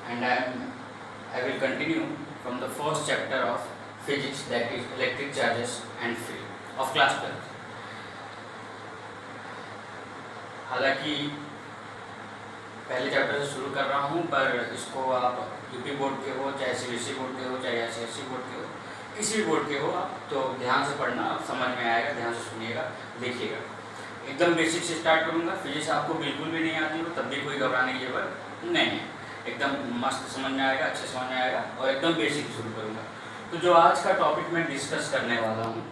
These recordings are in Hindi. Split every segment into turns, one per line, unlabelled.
I will continue from the first chapter of physics, that is electric charges and field of class 12. हालांकि पहले चैप्टर से शुरू कर रहा हूँ, पर इसको आप यूपी बोर्ड के हो, चाहे सीबीएसई बोर्ड के हो, चाहे आईसीएसई बोर्ड के हो, किसी भी बोर्ड के हो आप, तो ध्यान से पढ़ना, आप समझ में आएगा, ध्यान से सुनिएगा, देखिएगा। एकदम बेसिक से स्टार्ट करूँगा। फिजिक्स आपको बिल्कुल भी नहीं आती हो तब भी कोई घबराने की जरूरत नहीं है, एकदम मस्त समझ में आएगा, अच्छे समझ में आएगा, और एकदम बेसिक शुरू करूँगा। तो जो आज का टॉपिक मैं डिस्कस करने वाला हूँ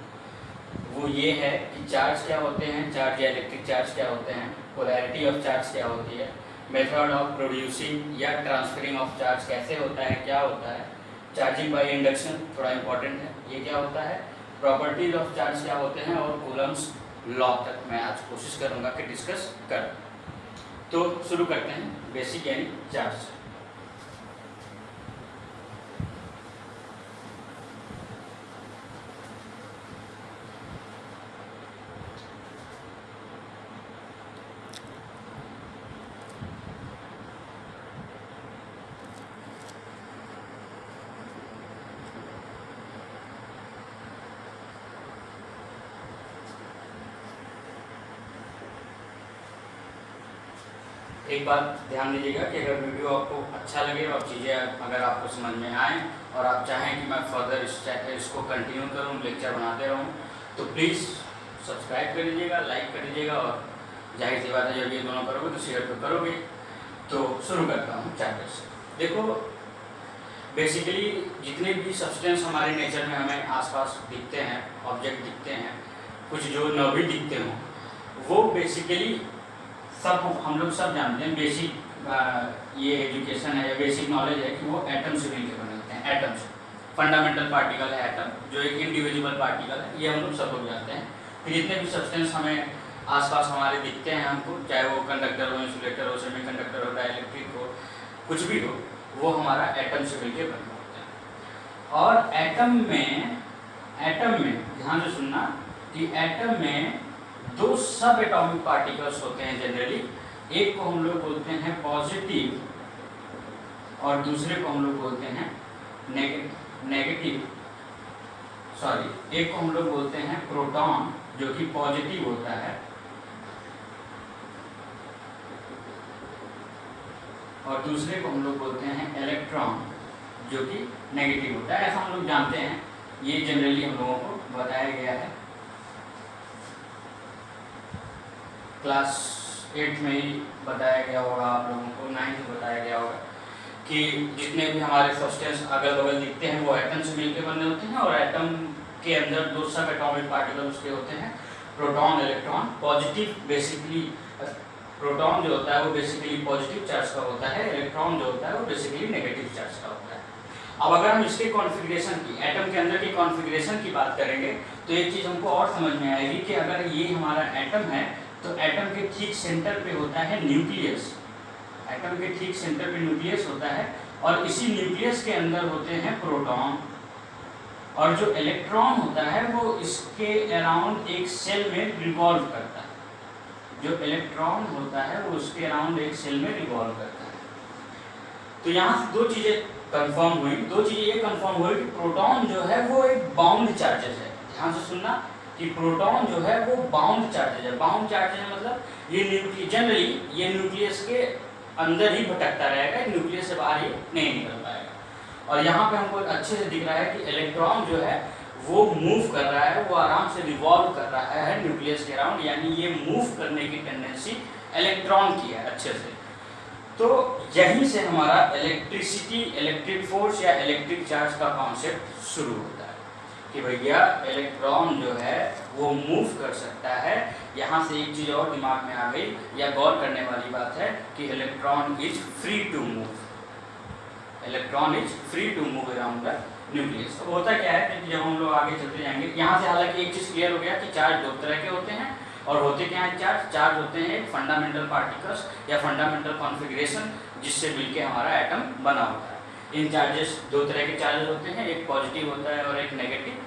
वो ये है कि चार्ज क्या होते हैं, चार्ज या इलेक्ट्रिक चार्ज क्या होते हैं, पोलैरिटी ऑफ चार्ज क्या होती है, मेथड ऑफ प्रोड्यूसिंग या ट्रांसफरिंग ऑफ चार्ज कैसे होता है, क्या होता है, चार्जिंग बाय इंडक्शन थोड़ा इंपॉर्टेंट है, ये क्या होता है, प्रॉपर्टीज ऑफ चार्ज क्या होते हैं, और कूलम्स लॉ तक मैं आज कोशिश करूँगा कि डिस्कस कर। तो शुरू करते हैं बेसिक यानी चार्ज। एक बात ध्यान दीजिएगा कि अगर वीडियो आपको अच्छा लगे और चीज़ें अगर आपको समझ में आएँ और आप चाहें कि मैं फर्दर इसको कंटिन्यू करूं, लेक्चर बनाते रहूं, तो प्लीज़ सब्सक्राइब कर दीजिएगा, लाइक कर दीजिएगा, और जाहिर सी बात है जब ये दोनों करोगे तो शेयर तो करोगे। तो शुरू करता हूँ चैप्टर से। देखो, बेसिकली जितने भी सब्सटेंस हमारे नेचर में हमें आसपास दिखते हैं, ऑब्जेक्ट दिखते हैं, कुछ जो न भी दिखते हों, वो बेसिकली सब हम लोग सब जानते हैं। बेसिक ये एजुकेशन है या बेसिक नॉलेज है कि वो एटम से मिलकर बने होते हैं। एटम से फंडामेंटल पार्टिकल है एटम, जो एक इंडिविजुअल पार्टिकल है, ये हम लोग सब लोग जानते हैं। फिर जितने भी सब्सटेंस हमें आसपास हमारे दिखते हैं हमको, चाहे वो कंडक्टर हो, इंसुलेटर हो, सेमीकंडक्टर हो, डाइलेक्ट्रिक हो, कुछ भी हो, वो हमारा एटम से मिलकर बने होते हैं। और एटम में ध्यान से सुनना कि एटम में दो सब एटॉमिक पार्टिकल्स होते हैं जनरली। एक को हम लोग बोलते हैं पॉजिटिव और दूसरे को हम लोग बोलते हैं नेगेटिव। एक को हम लोग बोलते हैं प्रोटॉन, जो कि पॉजिटिव होता है, और दूसरे को हम लोग बोलते हैं इलेक्ट्रॉन, जो कि नेगेटिव होता है। ऐसा हम लोग जानते हैं, ये जनरली हम लोगों को बताया गया है। क्लास 8 में ही बताया गया होगा आप लोगों को, 9th में बताया गया होगा कि जितने भी हमारे सब्सटेंस अगल बगल दिखते हैं वो एटम से मिलकर बने होते हैं, और एटम के अंदर दो सब एटॉमिक पार्टिकल उसके होते हैं, proton, electron. Positive basically proton जो होता है वो बेसिकली पॉजिटिव चार्ज का होता है, इलेक्ट्रॉन जो होता है वो बेसिकली नेगेटिव चार्ज का होता है। अब अगर हम इसके कॉन्फ़िगरेशन की, एटम के अंदर की कॉन्फ़िगरेशन की बात करेंगे तो एक चीज़ हमको और समझ में आएगी कि अगर ये हमारा एटम है तो एटम के ठीक सेंटर पे होता है न्यूक्लियस। एटम के ठीक सेंटर पे न्यूक्लियस होता है, और इसी न्यूक्लियस के अंदर होते हैं प्रोटॉन, और जो इलेक्ट्रॉन होता है वो इसके अराउंड एक सेल में रिवॉल्व करता है। जो इलेक्ट्रॉन होता है वो उसके अराउंड एक सेल में रिवॉल्व करता है। तो यहाँ से दो चीज़ें कंफर्म हुई। दो चीज़ें ये कंफर्म हुई कि प्रोटॉन जो है वो एक बाउंड चार्जेस है। ध्यान से सुनना कि प्रोटॉन जो है वो बाउंड चार्जेज है। बाउंड चार्जेज मतलब ये जनरली ये न्यूक्लियस के अंदर ही भटकता रहेगा, न्यूक्लियस से बाहर ही नहीं निकल पाएगा। और यहाँ पे हमको अच्छे से दिख रहा है कि इलेक्ट्रॉन जो है वो मूव कर रहा है, वो आराम से रिवॉल्व कर रहा है न्यूक्लियस के अराउंड, यानी ये मूव करने की टेंडेंसी इलेक्ट्रॉन की है अच्छे से। तो यहीं से हमारा इलेक्ट्रिसिटी, इलेक्ट्रिक फोर्स या इलेक्ट्रिक चार्ज का कॉन्सेप्ट शुरू होता है कि भैया इलेक्ट्रॉन जो है वो मूव कर सकता है। यहाँ से एक चीज़ और दिमाग में आ गई या गौर करने वाली बात है कि electron is free to move. Electron is free to move around the nucleus. तो होता क्या है कि जब हम लोग आगे चलते जाएंगे, यहाँ से हालांकि एक चीज़ क्लियर हो गया कि चार्ज दो तरह के होते हैं, और होते क्या हैं चार्ज होते हैं एक फंडामेंटल पार्टिकल्स या फंडामेंटल कॉन्फ़िगरेशन, जिससे मिलके हमारा एटम बना होता है। इन चार्जेस दो तरह के चार्जेस होते हैं, एक पॉजिटिव होता है और एक नेगेटिव।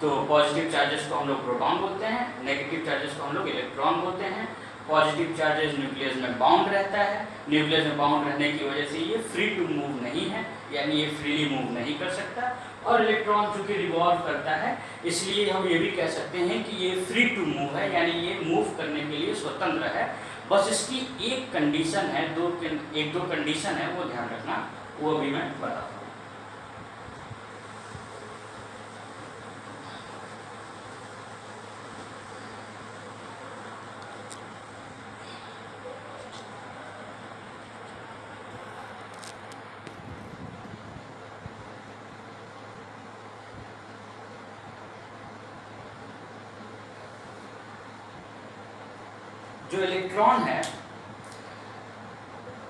तो पॉजिटिव चार्जेस को हम लोग प्रोटॉन बोलते हैं, नेगेटिव चार्जेस को हम लोग इलेक्ट्रॉन बोलते हैं। पॉजिटिव चार्जेस न्यूक्लियस में बाउंड रहता है, न्यूक्लियस में बाउंड रहने की वजह से ये फ्री टू मूव नहीं यानी ये फ्रीली मूव नहीं कर सकता, और इलेक्ट्रॉन चूंकि रिवॉल्व करता है इसलिए हम ये भी कह सकते हैं कि ये फ्री टू मूव है, यानी ये मूव करने के लिए स्वतंत्र है। बस इसकी एक कंडीशन है, एक दो कंडीशन है, वो ध्यान रखना, वो अभी मैं बताता हूँ। जो इलेक्ट्रॉन है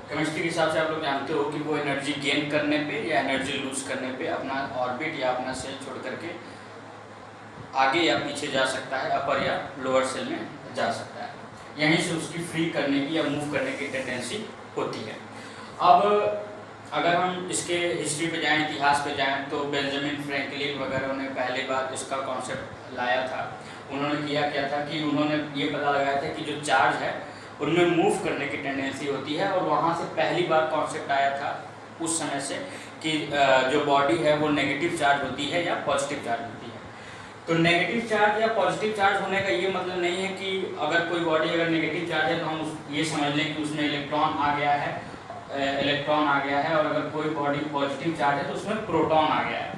केमिस्ट्री के हिसाब से आप लोग जानते हो कि वो एनर्जी गेन करने पे या एनर्जी लूज करने पे अपना ऑर्बिट या अपना सेल छोड़ करके आगे या पीछे जा सकता है, अपर या लोअर सेल में जा सकता है, यहीं से उसकी फ्री करने की या मूव करने की टेंडेंसी होती है। अब अगर हम इसके हिस्ट्री पे जाएं, इतिहास पे जाएं, तो बेंजामिन फ्रैंकलिन वगैरह ने पहली बार इसका कॉन्सेप्ट लाया था। उन्होंने किया क्या था कि उन्होंने ये पता लगाया था कि जो चार्ज है उनमें मूव करने की टेंडेंसी होती है, और वहाँ से पहली बार कॉन्सेप्ट आया था उस समय से कि जो बॉडी है वो नेगेटिव चार्ज होती है या पॉजिटिव चार्ज होती है। तो नेगेटिव चार्ज या पॉजिटिव चार्ज होने का ये मतलब नहीं है कि अगर कोई बॉडी अगर नेगेटिव चार्ज है तो हम ये समझ लें कि उसमें इलेक्ट्रॉन आ गया है, और अगर कोई बॉडी पॉजिटिव चार्ज है तो उसमें प्रोटॉन आ गया है।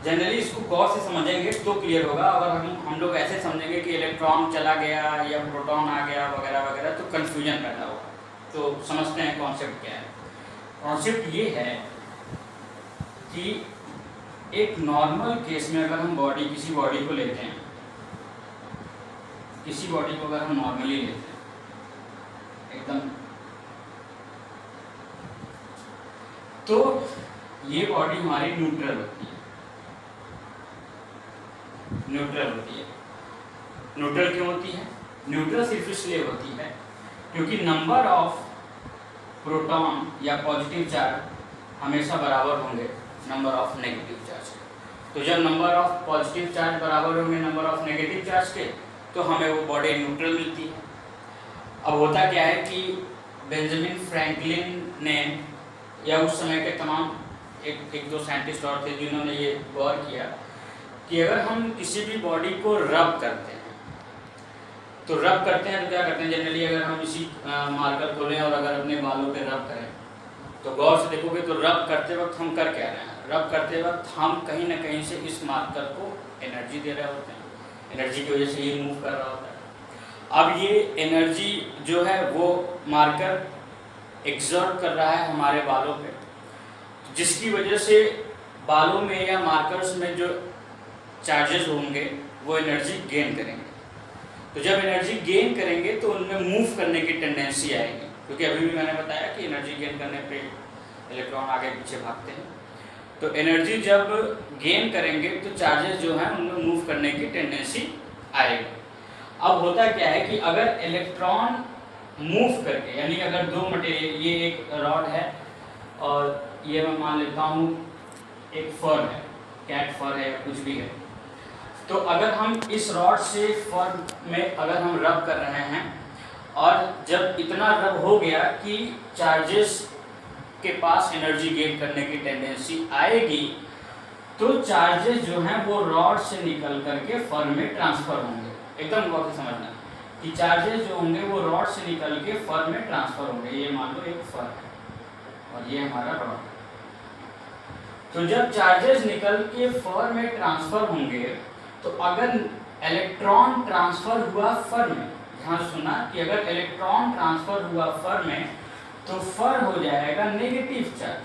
जनरली इसको गौर से समझेंगे तो क्लियर होगा। अगर हम लोग ऐसे समझेंगे कि इलेक्ट्रॉन चला गया या प्रोटॉन आ गया वगैरह वगैरह, तो कन्फ्यूजन पैदा होगा। तो समझते हैं कॉन्सेप्ट क्या है। कॉन्सेप्ट ये है कि एक नॉर्मल केस में अगर हम किसी बॉडी को लेते हैं, किसी बॉडी को अगर हम नॉर्मली लेते हैं एकदम, तो ये बॉडी हमारी न्यूट्रल होती है। न्यूट्रल क्यों होती है? न्यूट्रल सिर्फ इसलिए होती है क्योंकि नंबर ऑफ प्रोटॉन या पॉजिटिव चार्ज हमेशा बराबर होंगे नंबर ऑफ नेगेटिव चार्ज के। तो जब नंबर ऑफ पॉजिटिव चार्ज बराबर होंगे नंबर ऑफ नेगेटिव चार्ज के, तो हमें वो बॉडी न्यूट्रल मिलती है। अब होता क्या है कि बेंजामिन फ्रैंकलिन ने या उस समय के तमाम एक दो साइंटिस्ट और थे जिन्होंने ये गौर किया कि अगर हम किसी भी बॉडी को रब करते हैं तो क्या करते हैं जनरली, अगर हम किसी मार्कर खोलें और अगर अपने बालों पे रब करें तो गौर से देखोगे तो रब करते वक्त हम कर क्या रहे हैं? रब करते वक्त हम कहीं ना कहीं से इस मार्कर को एनर्जी दे रहे होते हैं, एनर्जी की वजह से ये मूव कर रहा होता है। अब ये एनर्जी जो है वो मार्कर एक्सर्ट कर रहा है हमारे बालों पे, जिसकी वजह से बालों में या मार्कर्स में जो चार्जेस होंगे वो एनर्जी गेन करेंगे। तो जब एनर्जी गेन करेंगे तो उनमें मूव करने की टेंडेंसी आएगी, क्योंकि अभी भी मैंने बताया कि एनर्जी गेन करने पे इलेक्ट्रॉन आगे पीछे भागते हैं। तो एनर्जी जब गेन करेंगे तो चार्जेस जो हैं उनमें मूव करने की टेंडेंसी आएगी। अब होता क्या है कि अगर इलेक्ट्रॉन मूव करके, यानी अगर दो मटेरियल, ये एक रॉड है और ये मैं मान लेता हूँ एक फर है, कैट फर है या कुछ भी है, तो अगर हम इस रॉड से फर में अगर हम रब कर रहे हैं और जब इतना रब हो गया कि चार्जेस के पास एनर्जी गेन करने की टेंडेंसी आएगी, तो चार्जेस जो हैं वो रॉड से निकल करके फर में ट्रांसफ़र होंगे। एकदम गौर से समझना कि चार्जेस जो होंगे वो रॉड से निकल के फर में ट्रांसफ़र होंगे। ये मान लो एक फर है और ये हमारा रॉड है। तो जब चार्जेस निकल के फर में ट्रांसफ़र होंगे तो अगर इलेक्ट्रॉन ट्रांसफ़र हुआ फर में, ध्यान सुनना कि अगर इलेक्ट्रॉन ट्रांसफ़र हुआ फर में तो फर हो जाएगा नेगेटिव चार्ज,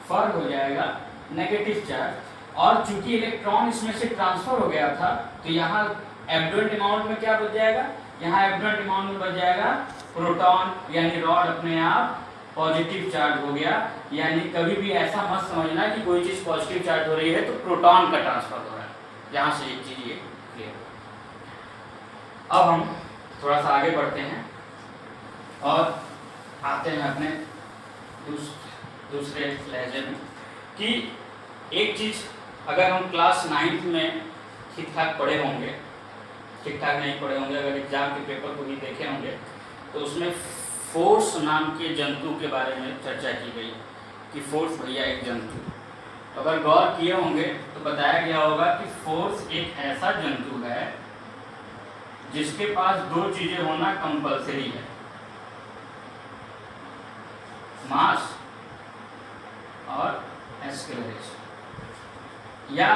फर हो जाएगा नेगेटिव चार्ज। और चूंकि इलेक्ट्रॉन इसमें से ट्रांसफ़र हो गया था तो यहाँ एब्डोएंट अमाउंट में क्या बच जाएगा? यहाँ एब्डोएंट अमाउंट में बच जाएगा प्रोटॉन, यानी रॉड अपने आप पॉजिटिव चार्ज हो गया। यानी कभी भी ऐसा मत समझना कि कोई चीज़ पॉजिटिव चार्ज हो रही है तो प्रोटॉन का ट्रांसफर हो रहा है। यहाँ से एक चीज़ ये क्लियर। अब हम थोड़ा सा आगे बढ़ते हैं और आते हैं अपने दूसरे लहजे में कि एक चीज़ अगर हम क्लास 9th में ठीक ठाक पढ़े होंगे, ठीक ठाक नहीं पढ़े होंगे, अगर एग्जाम के पेपर को भी देखे होंगे तो उसमें फोर्स नाम के जंतु के बारे में चर्चा की गई कि फोर्स भैया एक जंतु, तो अगर गौर किए होंगे तो बताया गया होगा कि फोर्स एक ऐसा जंतु है जिसके पास दो चीजें होना कंपलसरी है, मास और एक्सेलरेशन, या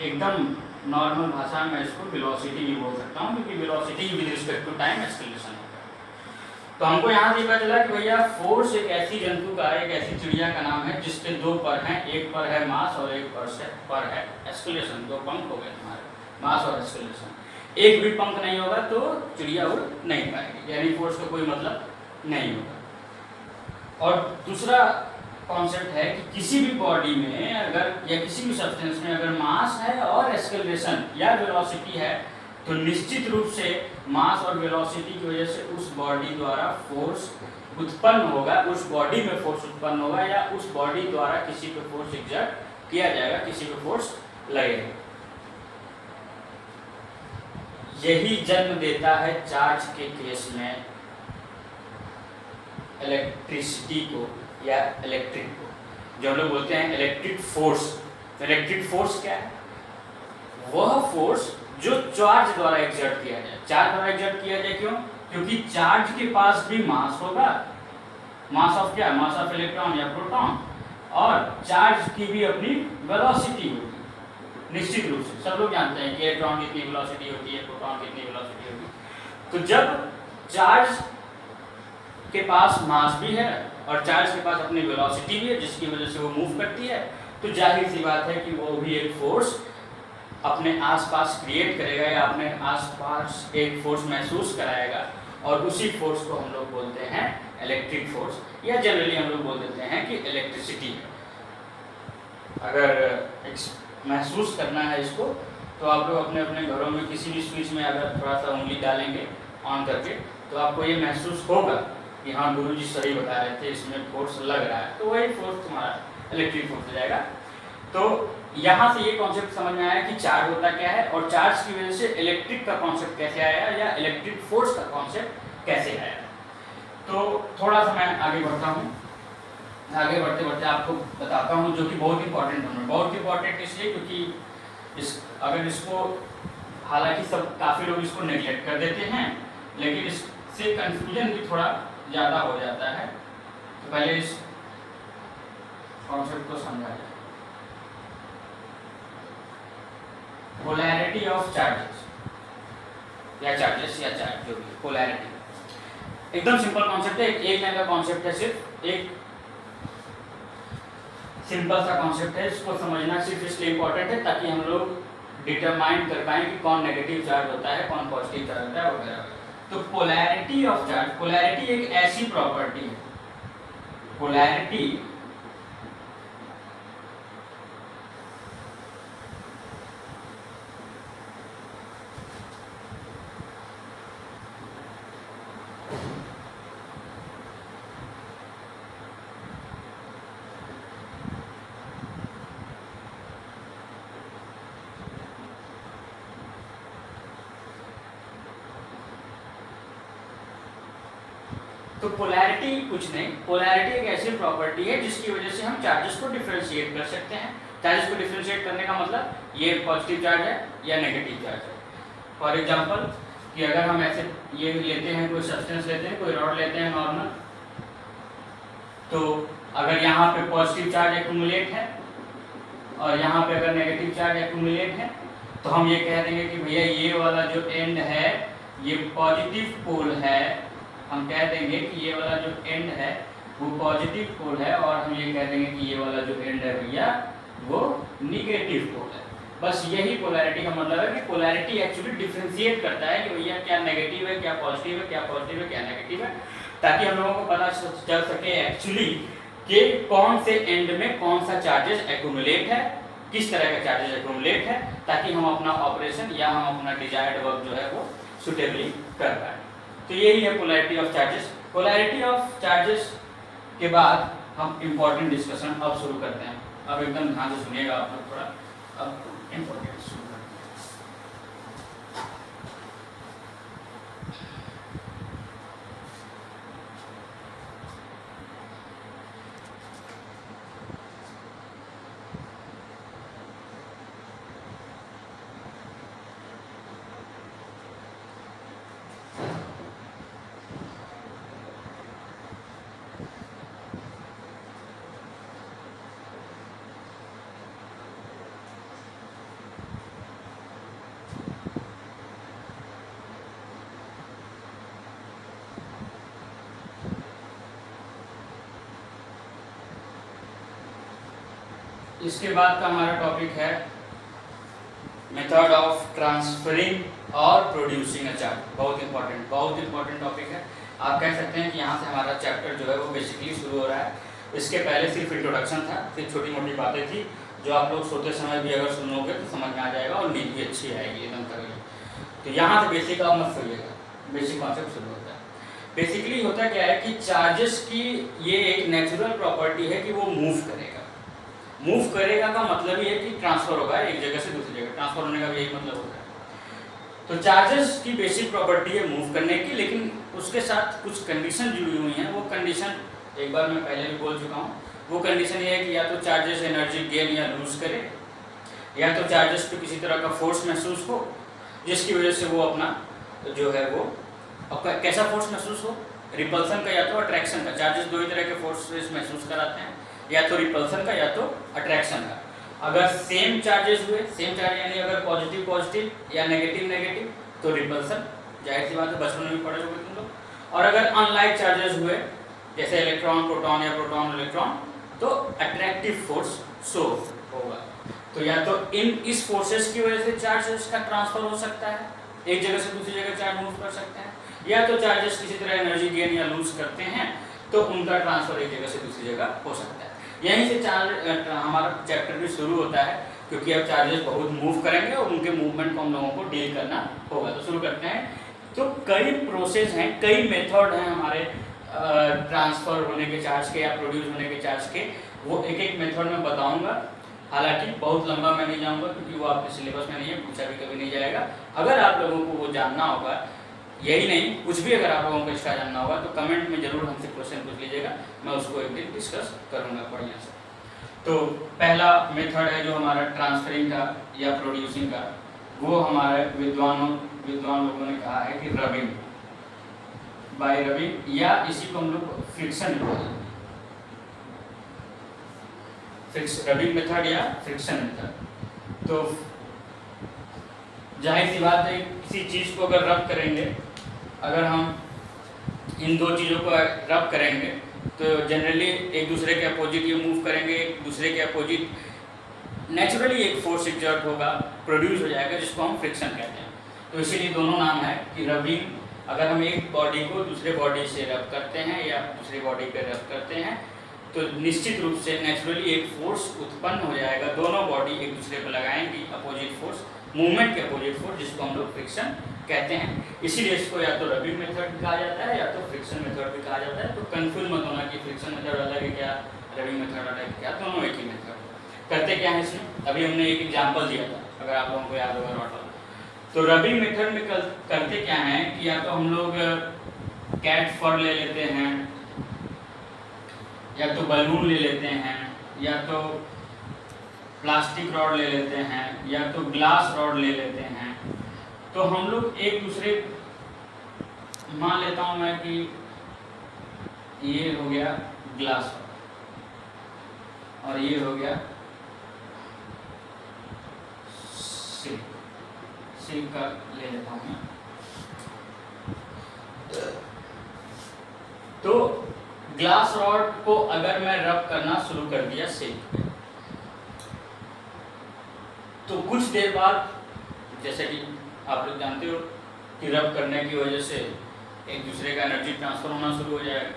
एकदम नॉर्मल भाषा में इसको वेलोसिटी भी बोल सकता हूँ, क्योंकि velocity with respect to time acceleration होगा। तो हमको यहाँ से पता चला कि भैया फोर्स एक ऐसी जंतु का, एक ऐसी चिड़िया का नाम है जिसके दो पर हैं, एक पर है मास और एक पर है एक्सेलरेशन। दो पंख हो गए तुम्हारे, मास और एक्सेलरेशन। एक भी पंख नहीं होगा तो चिड़िया उड़ नहीं पाएगी, यानी फोर्स का कोई मतलब नहीं होगा। और दूसरा कॉन्सेप्ट है कि किसी भी बॉडी में अगर, या किसी भी सब्सटेंस में अगर मास है और एक्सेलरेशन या वेलोसिटी है तो निश्चित रूप से मास और वेलोसिटी की वजह से उस बॉडी द्वारा फोर्स उत्पन्न होगा, उस बॉडी में फोर्स उत्पन्न होगा, या उस बॉडी द्वारा किसी पे फोर्स एग्जर्ट किया जाएगा, किसी पे फोर्स लगेगा। यही जन्म देता है चार्ज के केस में इलेक्ट्रिसिटी को या इलेक्ट्रिक को, जो हम लोग बोलते हैं इलेक्ट्रिक फोर्स। इलेक्ट्रिक फोर्स क्या है? वह फोर्स जो चार्ज द्वारा एग्जर्ट किया जाए। चार्ज द्वारा एग्जर्ट किया जाए क्यों? क्योंकि चार्ज के पास भी मास होगा, मास ऑफ क्या? मास ऑफ इलेक्ट्रॉन या प्रोटॉन, और चार्ज की भी अपनी वेलोसिटी होगी निश्चित रूप से। सब लोग जानते हैं कि इलेक्ट्रॉन की कितनी वेलोसिटी होती है, प्रोटॉन की कितनी वेलोसिटी होगी। तो जब चार्ज के पास मास भी है और चार्ज के पास अपनी वेलोसिटी भी है जिसकी वजह से वो मूव करती है, तो जाहिर सी बात है कि वो भी एक फोर्स अपने आसपास क्रिएट करेगा या अपने आसपास एक फोर्स महसूस कराएगा, और उसी फोर्स को हम लोग बोलते हैं इलेक्ट्रिक फोर्स, या जनरली हम लोग बोल देते हैं कि इलेक्ट्रिसिटी है। अगर महसूस करना है इसको तो आप लोग अपने अपने घरों में किसी भी स्विच में अगर थोड़ा सा उंगली डालेंगे ऑन करके तो आपको ये महसूस होगा कि हाँ गुरुजी सही बता रहे थे, इसमें फोर्स लग रहा है, तो वही फोर्स तुम्हारा इलेक्ट्रिक फोर्स हो जाएगा। तो यहाँ से ये कॉन्सेप्ट समझ में आया कि चार्ज होता क्या है, और चार्ज की वजह से इलेक्ट्रिक का कॉन्सेप्ट कैसे आया या इलेक्ट्रिक फोर्स का कॉन्सेप्ट कैसे आया। तो थोड़ा सा मैं आगे बढ़ता हूँ। आगे बढ़ते बढ़ते आपको बताता हूँ, जो कि बहुत इंपॉर्टेंट है। बहुत इंपॉर्टेंट इसलिए क्योंकि अगर इसको, हालांकि सब काफ़ी लोग इसको नेग्लेक्ट कर देते हैं, लेकिन इससे कंफ्यूजन भी थोड़ा ज़्यादा हो जाता है। तो पहले इस कॉन्सेप्ट को समझा जाए। पोलैरिटी ऑफ चार्जेस या चार्जेस या चार्ज, जो भी पोलैरिटी एकदम सिंपल कॉन्सेप्ट है। एक लाइन का कॉन्सेप्ट है, सिर्फ एक सिंपल सा कॉन्सेप्ट है। इसको समझना सिर्फ इसलिए इम्पोर्टेंट है ताकि हम लोग डिटरमाइन कर पाएँ कि कौन नेगेटिव चार्ज होता है, कौन पॉजिटिव चार्ज होता है वगैरह। तो पोलैरिटी ऑफ चार्ज, पोलैरिटी एक ऐसी प्रॉपर्टी है, पोलैरिटी तो पोलैरिटी कुछ नहीं, पोलैरिटी एक ऐसी प्रॉपर्टी है जिसकी वजह से हम चार्जेस को डिफरेंशिएट कर सकते हैं। चार्जेस को डिफरेंशिएट करने का मतलब ये पॉजिटिव चार्ज है या नेगेटिव चार्ज है। फॉर एग्जांपल कि अगर हम ऐसे ये लेते हैं, कोई सब्सटेंस लेते हैं, कोई रॉड लेते हैं नॉर्मल, तो अगर यहाँ पे पॉजिटिव चार्ज एक्यूमुलेट है और यहाँ पे अगर नेगेटिव चार्ज एक्यूमुलेट है, तो हम ये कह देंगे कि भैया ये वाला जो एंड है ये पॉजिटिव पोल है। हम कह देंगे कि ये वाला जो एंड है वो पॉजिटिव पोल है, और हम ये कह देंगे कि ये वाला जो एंड है भैया वो निगेटिव पोल है। बस यही पोलैरिटी का मतलब है कि पोलैरिटी एक्चुअली डिफरेंशिएट करता है कि भैया क्या नेगेटिव है, क्या पॉजिटिव है, क्या पॉजिटिव है, क्या नेगेटिव है, ताकि हम लोगों को पता चल सके एक्चुअली कि कौन से एंड में कौन सा चार्जेस एक्यूमुलेट है, किस तरह का चार्जेस एक्यूमुलेट है, ताकि हम अपना ऑपरेशन या हम अपना डिजायर्ड वर्क जो है वो सुटेबली कर पाए। तो यही है polarity of charges. Polarity of charges के बाद हम इम्पोर्टेंट डिस्कशन अब शुरू करते हैं। अब एकदम ध्यान से सुनिएगा आप लोग थोड़ा, अब इम्पोर्टेंट शुरू करते हैं। इसके बाद का हमारा टॉपिक है मेथड ऑफ ट्रांसफरिंग और प्रोड्यूसिंग अ चार्ज। बहुत इंपॉर्टेंट टॉपिक है। आप कह सकते हैं कि यहाँ से हमारा चैप्टर जो है वो बेसिकली शुरू हो रहा है। इसके पहले सिर्फ इंट्रोडक्शन था, सिर्फ छोटी मोटी बातें थी जो आप लोग सोते समय भी अगर सुनोगे तो समझ में आ जाएगा और नींद भी अच्छी आएगी एकदम तगड़ी। तो यहाँ से बेसिक आप मत सोइएगा, बेसिक कॉन्सेप्ट शुरू होता है। बेसिकली होता क्या है कि चार्जेस की ये एक नेचुरल प्रॉपर्टी है कि वो मूव करेगा का मतलब ये है कि ट्रांसफर होगा एक जगह से दूसरी जगह। ट्रांसफर होने का भी यही मतलब होता है। तो चार्जेस की बेसिक प्रॉपर्टी है मूव करने की, लेकिन उसके साथ कुछ कंडीशन जुड़ी हुई हैं। वो कंडीशन एक बार मैं पहले भी बोल चुका हूँ। वो कंडीशन ये है कि या तो चार्जेस एनर्जी गेन या लूज करे, या तो चार्जेस पे किसी तरह का फोर्स महसूस हो जिसकी वजह से वो अपना जो है वो आपका कैसा फोर्स महसूस हो, रिपल्सन का या तो अट्रैक्शन का। चार्जेस दो ही तरह के फोर्सेस महसूस कराते हैं, या तो रिपल्सन का या तो अट्रैक्शन का। अगर सेम चार्जेस हुए, सेम चार्ज यानी अगर पॉजिटिव या नेगेटिव तो रिपल्सन, जाहिर सी बात है, बचपन में भी पढ़े होंगे तुम लोग। और अगर अनलाइक चार्जेस हुए जैसे इलेक्ट्रॉन प्रोटॉन या प्रोटॉन इलेक्ट्रॉन तो अट्रैक्टिव फोर्स शो होगा। तो या तो इस फोर्सेस की वजह से चार्जेस का ट्रांसफर हो सकता है, एक जगह से दूसरी जगह चार्ज मूव कर सकते हैं, या तो चार्जेस किसी तरह एनर्जी गेन या लूज करते हैं तो उनका ट्रांसफर एक जगह से दूसरी जगह हो सकता है। यहीं से हमारा चैप्टर भी शुरू होता है, क्योंकि अब चार्जेस बहुत मूव करेंगे और उनके मूवमेंट को हम लोगों को डील करना होगा। तो शुरू करते हैं। तो कई प्रोसेस हैं, कई मेथड हैं हमारे ट्रांसफर होने के चार्ज के या प्रोड्यूस होने के चार्ज के। वो एक एक मेथड में बताऊंगा। हालांकि बहुत लंबा मैं नहीं जाऊंगा क्योंकि वो आपके सिलेबस में नहीं है, पूछा भी कभी नहीं जाएगा। अगर आप लोगों को वो जानना होगा, यही नहीं कुछ भी अगर आप लोगों को इसका जानना होगा तो कमेंट में ज़रूर हमसे क्वेश्चन पूछ लीजिएगा, मैं उसको एक दिन डिस्कस करूँगा बढ़िया से। तो पहला मेथड है जो हमारा ट्रांसफरिंग का या प्रोड्यूसिंग का, वो हमारे विद्वान लोगों ने कहा है कि रबिंग, बाय रबिंग, या इसी को हम लोग फ्रिक्शन बोलते हैं। रबिंग मेथड या फ्रिक्शन मेथड। तो जाहिर सी बात है, किसी चीज़ को अगर रब करेंगे, अगर हम इन दो चीज़ों को रब करेंगे तो जनरली एक दूसरे के अपोजिट ये मूव करेंगे, एक दूसरे के अपोजिट नेचुरली एक फोर्स एग्जर्ट होगा, प्रोड्यूस हो जाएगा, जिसको हम फ्रिक्शन कहते हैं। तो इसीलिए दोनों नाम है कि रबिंग, अगर हम एक बॉडी को दूसरे बॉडी से रब करते हैं या दूसरी बॉडी पे रब करते हैं तो निश्चित रूप से नेचुरली एक फोर्स उत्पन्न हो जाएगा। दोनों बॉडी एक दूसरे पर लगाएंगी अपोजिट फोर्स, मूवमेंट के अपोजिट फोर्स, जिसको हम लोग फ्रिक्शन कहते हैं। इसीलिए इसको या तो रबिंग मेथड भी कहा जाता है या तो फ्रिक्शन मेथड भी कहा जाता है। तो कंफ्यूज मत होना कि फ्रिक्शन मेथड अलग है क्या, रबिंग मेथड अलग है क्या, दोनों एक ही मेथड। करते क्या है इसमें, अभी हमने एक एग्जाम्पल दिया था, अगर आप लोगों को याद होगा रॉड वाला। तो रबिंग मेथड में करते क्या है कि या तो हम लोग कैट फर ले लेते हैं, या तो बलून ले लेते हैं, या तो प्लास्टिक रॉड ले लेते हैं, या तो ग्लास रॉड ले लेते हैं। तो हम लोग एक दूसरे, मान लेता हूं मैं कि ये हो गया ग्लास और ये हो गया सिल्क का ले लेता हूं मैं। तो ग्लास रॉड को अगर मैं रब करना शुरू कर दिया सिल्क पे, तो कुछ देर बाद, जैसे कि आप लोग जानते हो कि रब करने की वजह से एक दूसरे का एनर्जी ट्रांसफर होना शुरू हो जाएगा।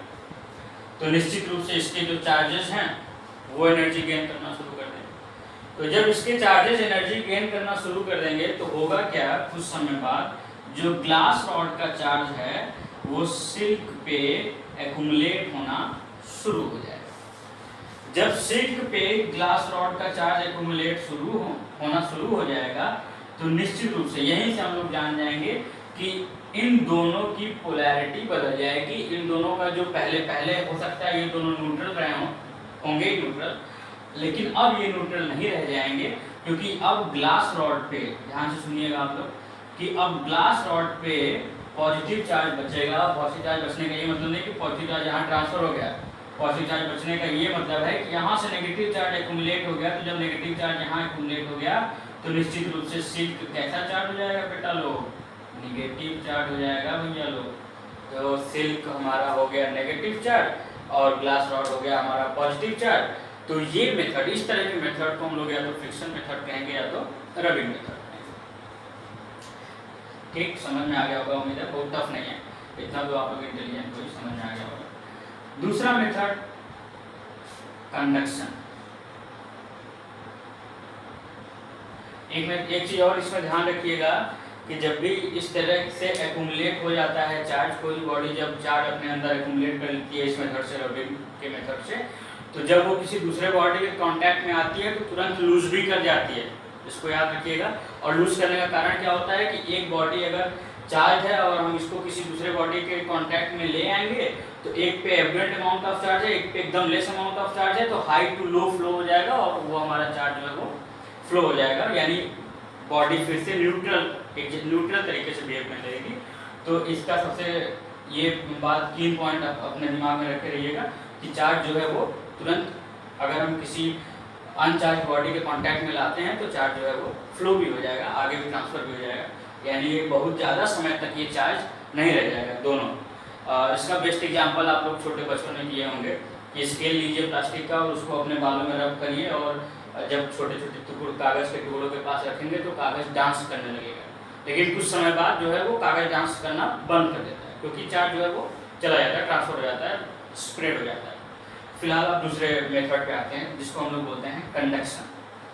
तो निश्चित रूप से इसके जो चार्जेस हैं वो एनर्जी गेन करना शुरू कर देंगे। तो जब इसके चार्जेस एनर्जी गेन करना शुरू कर देंगे तो होगा क्या, कुछ समय बाद जो ग्लास रॉड का चार्ज है वो सिल्क पे एक्यूमुलेट होना शुरू हो जाएगा। जब सिल्क पे ग्लास रॉड का चार्ज एक्यूमुलेट होना शुरू हो जाएगा तो निश्चित रूप से यहीं से हम लोग जान जाएंगे कि इन दोनों की पोलैरिटी बदल जाएगी। इन दोनों का जो पहले हो सकता है ये दोनों न्यूट्रल रहे होंगे ही न्यूट्रल, लेकिन अब ये न्यूट्रल नहीं रह जाएंगे, क्योंकि अब ग्लास रॉड पे, ध्यान से सुनिएगा आप लोग, कि अब ग्लास रॉड पे पॉजिटिव चार्ज बचेगा। पॉजिटिव चार्ज बचने का ये मतलब नहीं कि पॉजिटिव चार्ज यहाँ ट्रांसफर हो गया, पॉजिटिव चार्ज बचने का ये मतलब है कि यहाँ से नेगेटिव चार्ज एक्यूमुलेट हो गया। तो जब नेगेटिव चार्ज यहाँ एक्यूमुलेट हो गया तो निश्चित रूप से सिल्क कैसा चार्ज हो जाएगा बेटा लोग, नेगेटिव चार्ज हो जाएगा भैया लोग। तो सिल्क हमारा हो गया नेगेटिव चार्ज और ग्लास रॉड हो गया हमारा पॉजिटिव चार्ज। तो ये मेथड, इस तरह के मेथड को हम लोग या तो फ्रिक्शन मेथड कहेंगे या तो रबिंग मेथड कहेंगे। ठीक, समझ में आ गया होगा उम्मीद है, बहुत टफ नहीं है, इतना तो आप लोग इंटेलिजेंट हो, समझ में आ गया होगा। दूसरा मेथड कंडक्शन। एक चीज और इसमें ध्यान रखिएगा कि जब भी इस तरह से एक्यूमुलेट हो जाता है चार्ज, कोई बॉडी जब चार्ज अपने अंदर एक्यूमुलेट कर लेती है इस मेथड से, रबिंग के मेथड से, तो जब वो किसी दूसरे बॉडी के कांटेक्ट में आती है तो तुरंत लूज भी कर जाती है, इसको याद रखिएगा। और लूज करने का कारण क्या होता है कि एक बॉडी अगर चार्ज है और हम इसको किसी दूसरे बॉडी के कांटेक्ट में ले आएंगे तो एक पे एब्रेंट अमाउंट ऑफ चार्ज है, एक पे एकदम लेस अमाउंट ऑफ चार्ज है, तो हाई टू लो फ्लो हो जाएगा और वो हमारा चार्ज जो है वो फ्लो हो जाएगा, यानी बॉडी फिर से न्यूट्रल तरीके से बिहेव करने लगेगी। तो इसका सबसे ये बात कीन पॉइंट अपने दिमाग में रखे रहिएगा कि चार्ज जो है वो तुरंत अगर हम किसी अनचार्ज बॉडी के कांटेक्ट में लाते हैं तो चार्ज जो है वो फ्लो भी हो जाएगा, आगे भी ट्रांसफर भी हो जाएगा, यानी ये बहुत ज़्यादा समय तक ये चार्ज नहीं रह जाएगा दोनों। इसका बेस्ट एग्जांपल आप लोग छोटे बचपन में किए होंगे कि स्केल लीजिए प्लास्टिक का और उसको अपने बालों में रब करिए और जब छोटे छोटे कागज़ के टुकड़ों के पास रखेंगे तो कागज़ डांस करने लगेगा, लेकिन कुछ समय बाद जो है वो कागज़ डांस करना बंद कर देता है क्योंकि चार्ज जो है वो चला जाता है, ट्रांसफर हो जाता है, स्प्रेड हो जाता है। फिलहाल आप दूसरे मेथड पे आते हैं जिसको हम लोग बोलते हैं कंडक्शन।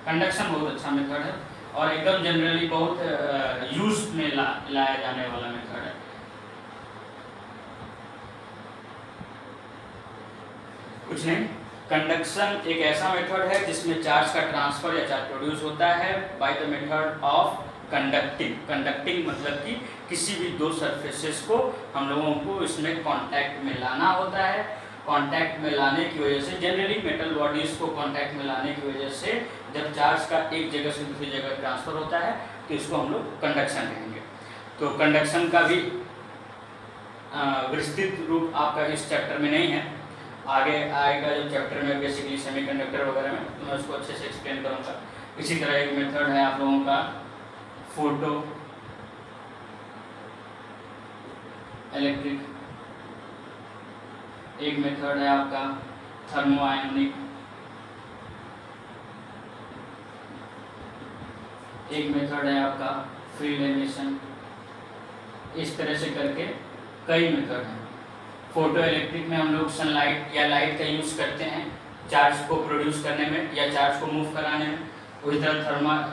कंडक्शन बहुत अच्छा मेथड है और एकदम जनरली बहुत यूज में लाया जाने वाला मेथड है। कुछ नहीं, कंडक्शन एक ऐसा मेथड है जिसमें चार्ज का ट्रांसफर या चार्ज प्रोड्यूस होता है by the method of conducting. Conducting मतलब कि किसी भी दो सरफेसेस को हम लोगों को इसमें कांटेक्ट में लाना होता है। कांटेक्ट में लाने की वजह से, जनरली मेटल बॉडीज को कांटेक्ट में लाने की वजह से जब चार्ज का एक जगह से दूसरी जगह ट्रांसफर होता है तो इसको हम लोग कंडक्शन कहेंगे। तो कंडक्शन का भी विस्तृत रूप आपका इस चैप्टर में नहीं है, आगे आएगा जो चैप्टर में बेसिकली सेमीकंडक्टर वगैरह में, तो मैं उसको अच्छे से एक्सप्लेन करूँगा। इसी तरह एक मेथड है आप लोगों का फोटो इलेक्ट्रिक, एक मेथड है आपका थर्मो आयनिक, एक मेथड है आपका फील्ड एमिशन। इस तरह से करके कई मेथड हैं। फोटो इलेक्ट्रिक में हम लोग सनलाइट या लाइट का यूज़ करते हैं चार्ज को प्रोड्यूस करने में या चार्ज को मूव कराने में। उसी तरह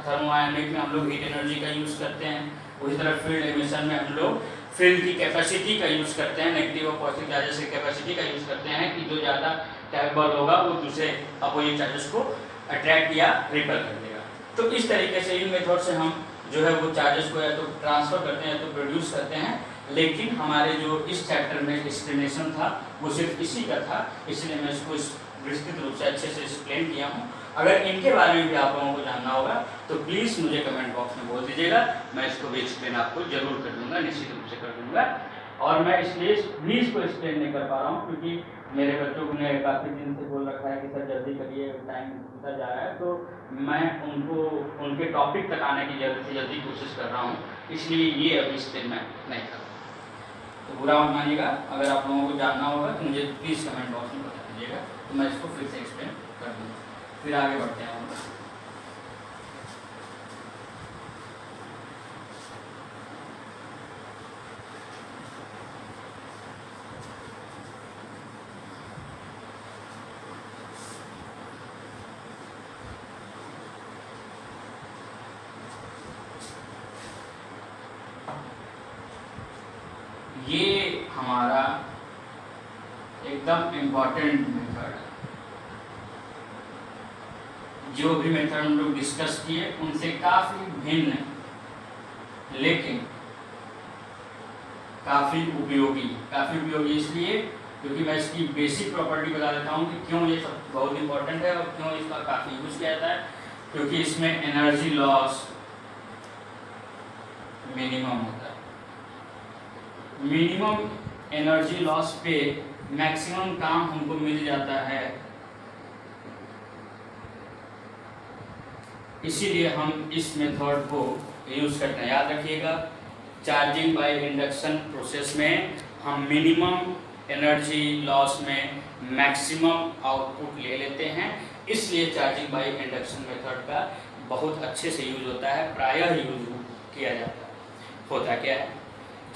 थर्मो आयनिक में हम लोग हीट एनर्जी का यूज़ करते हैं। उसी तरह फील्ड एमिशन में हम लोग फील्ड की कैपेसिटी का यूज़ करते हैं, नेगेटिव और पॉजिटिव चार्जेस की कैपेसिटी का यूज़ करते हैं कि जो ज़्यादा कैपेबल होगा वो दूसरे अपोजिट चार्जेस को अट्रैक्ट या रिपेल कर देगा। तो इस तरीके से इन मेथड से हम जो है वो चार्जेस को या तो ट्रांसफ़र करते हैं या तो प्रोड्यूस करते हैं। लेकिन हमारे जो इस चैप्टर में एक्सप्लेनेशन था वो सिर्फ इसी का था, इसलिए मैं इसको विस्तृत रूप से अच्छे से एक्सप्लेन किया हूँ। अगर इनके बारे में भी आप लोगों को जानना होगा तो प्लीज़ मुझे कमेंट बॉक्स में बोल दीजिएगा, मैं इसको भी एक्सप्लेन आपको जरूर कर दूँगा, निश्चित रूप से कर दूँगा। और मैं इसलिए भी इसको एक्सप्लेन नहीं कर पा रहा हूँ क्योंकि मेरे बच्चों ने काफ़ी दिन से बोल रखा है कि सर जल्दी करिए, टाइम बीता जा रहा है, तो मैं उनको उनके टॉपिक तक आने की जल्दी से जल्दी कोशिश कर रहा हूँ, इसलिए ये अभी एक्सप्लेन मैं नहीं कर रहा। तो बुरा मत मानिएगा, अगर आप लोगों को जानना होगा तो मुझे प्लीज़ कमेंट बॉक्स में बता दीजिएगा, तो मैं इसको फिर से एक्सप्लेन कर दूँगा। फिर आगे बढ़ते हैं हम। ये हमारा एकदम इम्पॉर्टेंट मेथड है। जो भी मेथड हम लोग डिस्कस किए उनसे काफ़ी भिन्न लेकिन काफ़ी उपयोगी इसलिए क्योंकि मैं इसकी बेसिक प्रॉपर्टी बता देता हूँ कि क्यों ये सब बहुत इंपॉर्टेंट है और क्यों इसका काफ़ी यूज किया जाता है। क्योंकि इसमें एनर्जी लॉस मिनिमम होता है। मिनिमम एनर्जी लॉस पे मैक्सिमम काम हमको मिल जाता है, इसीलिए हम इस मेथड को यूज़ करते हैं। याद रखिएगा, चार्जिंग बाय इंडक्शन प्रोसेस में हम मिनिमम एनर्जी लॉस में मैक्सिमम आउटपुट ले लेते हैं। इसलिए चार्जिंग बाय इंडक्शन मेथड का बहुत अच्छे से यूज होता है, प्रायः यूज किया जाता है। होता क्या है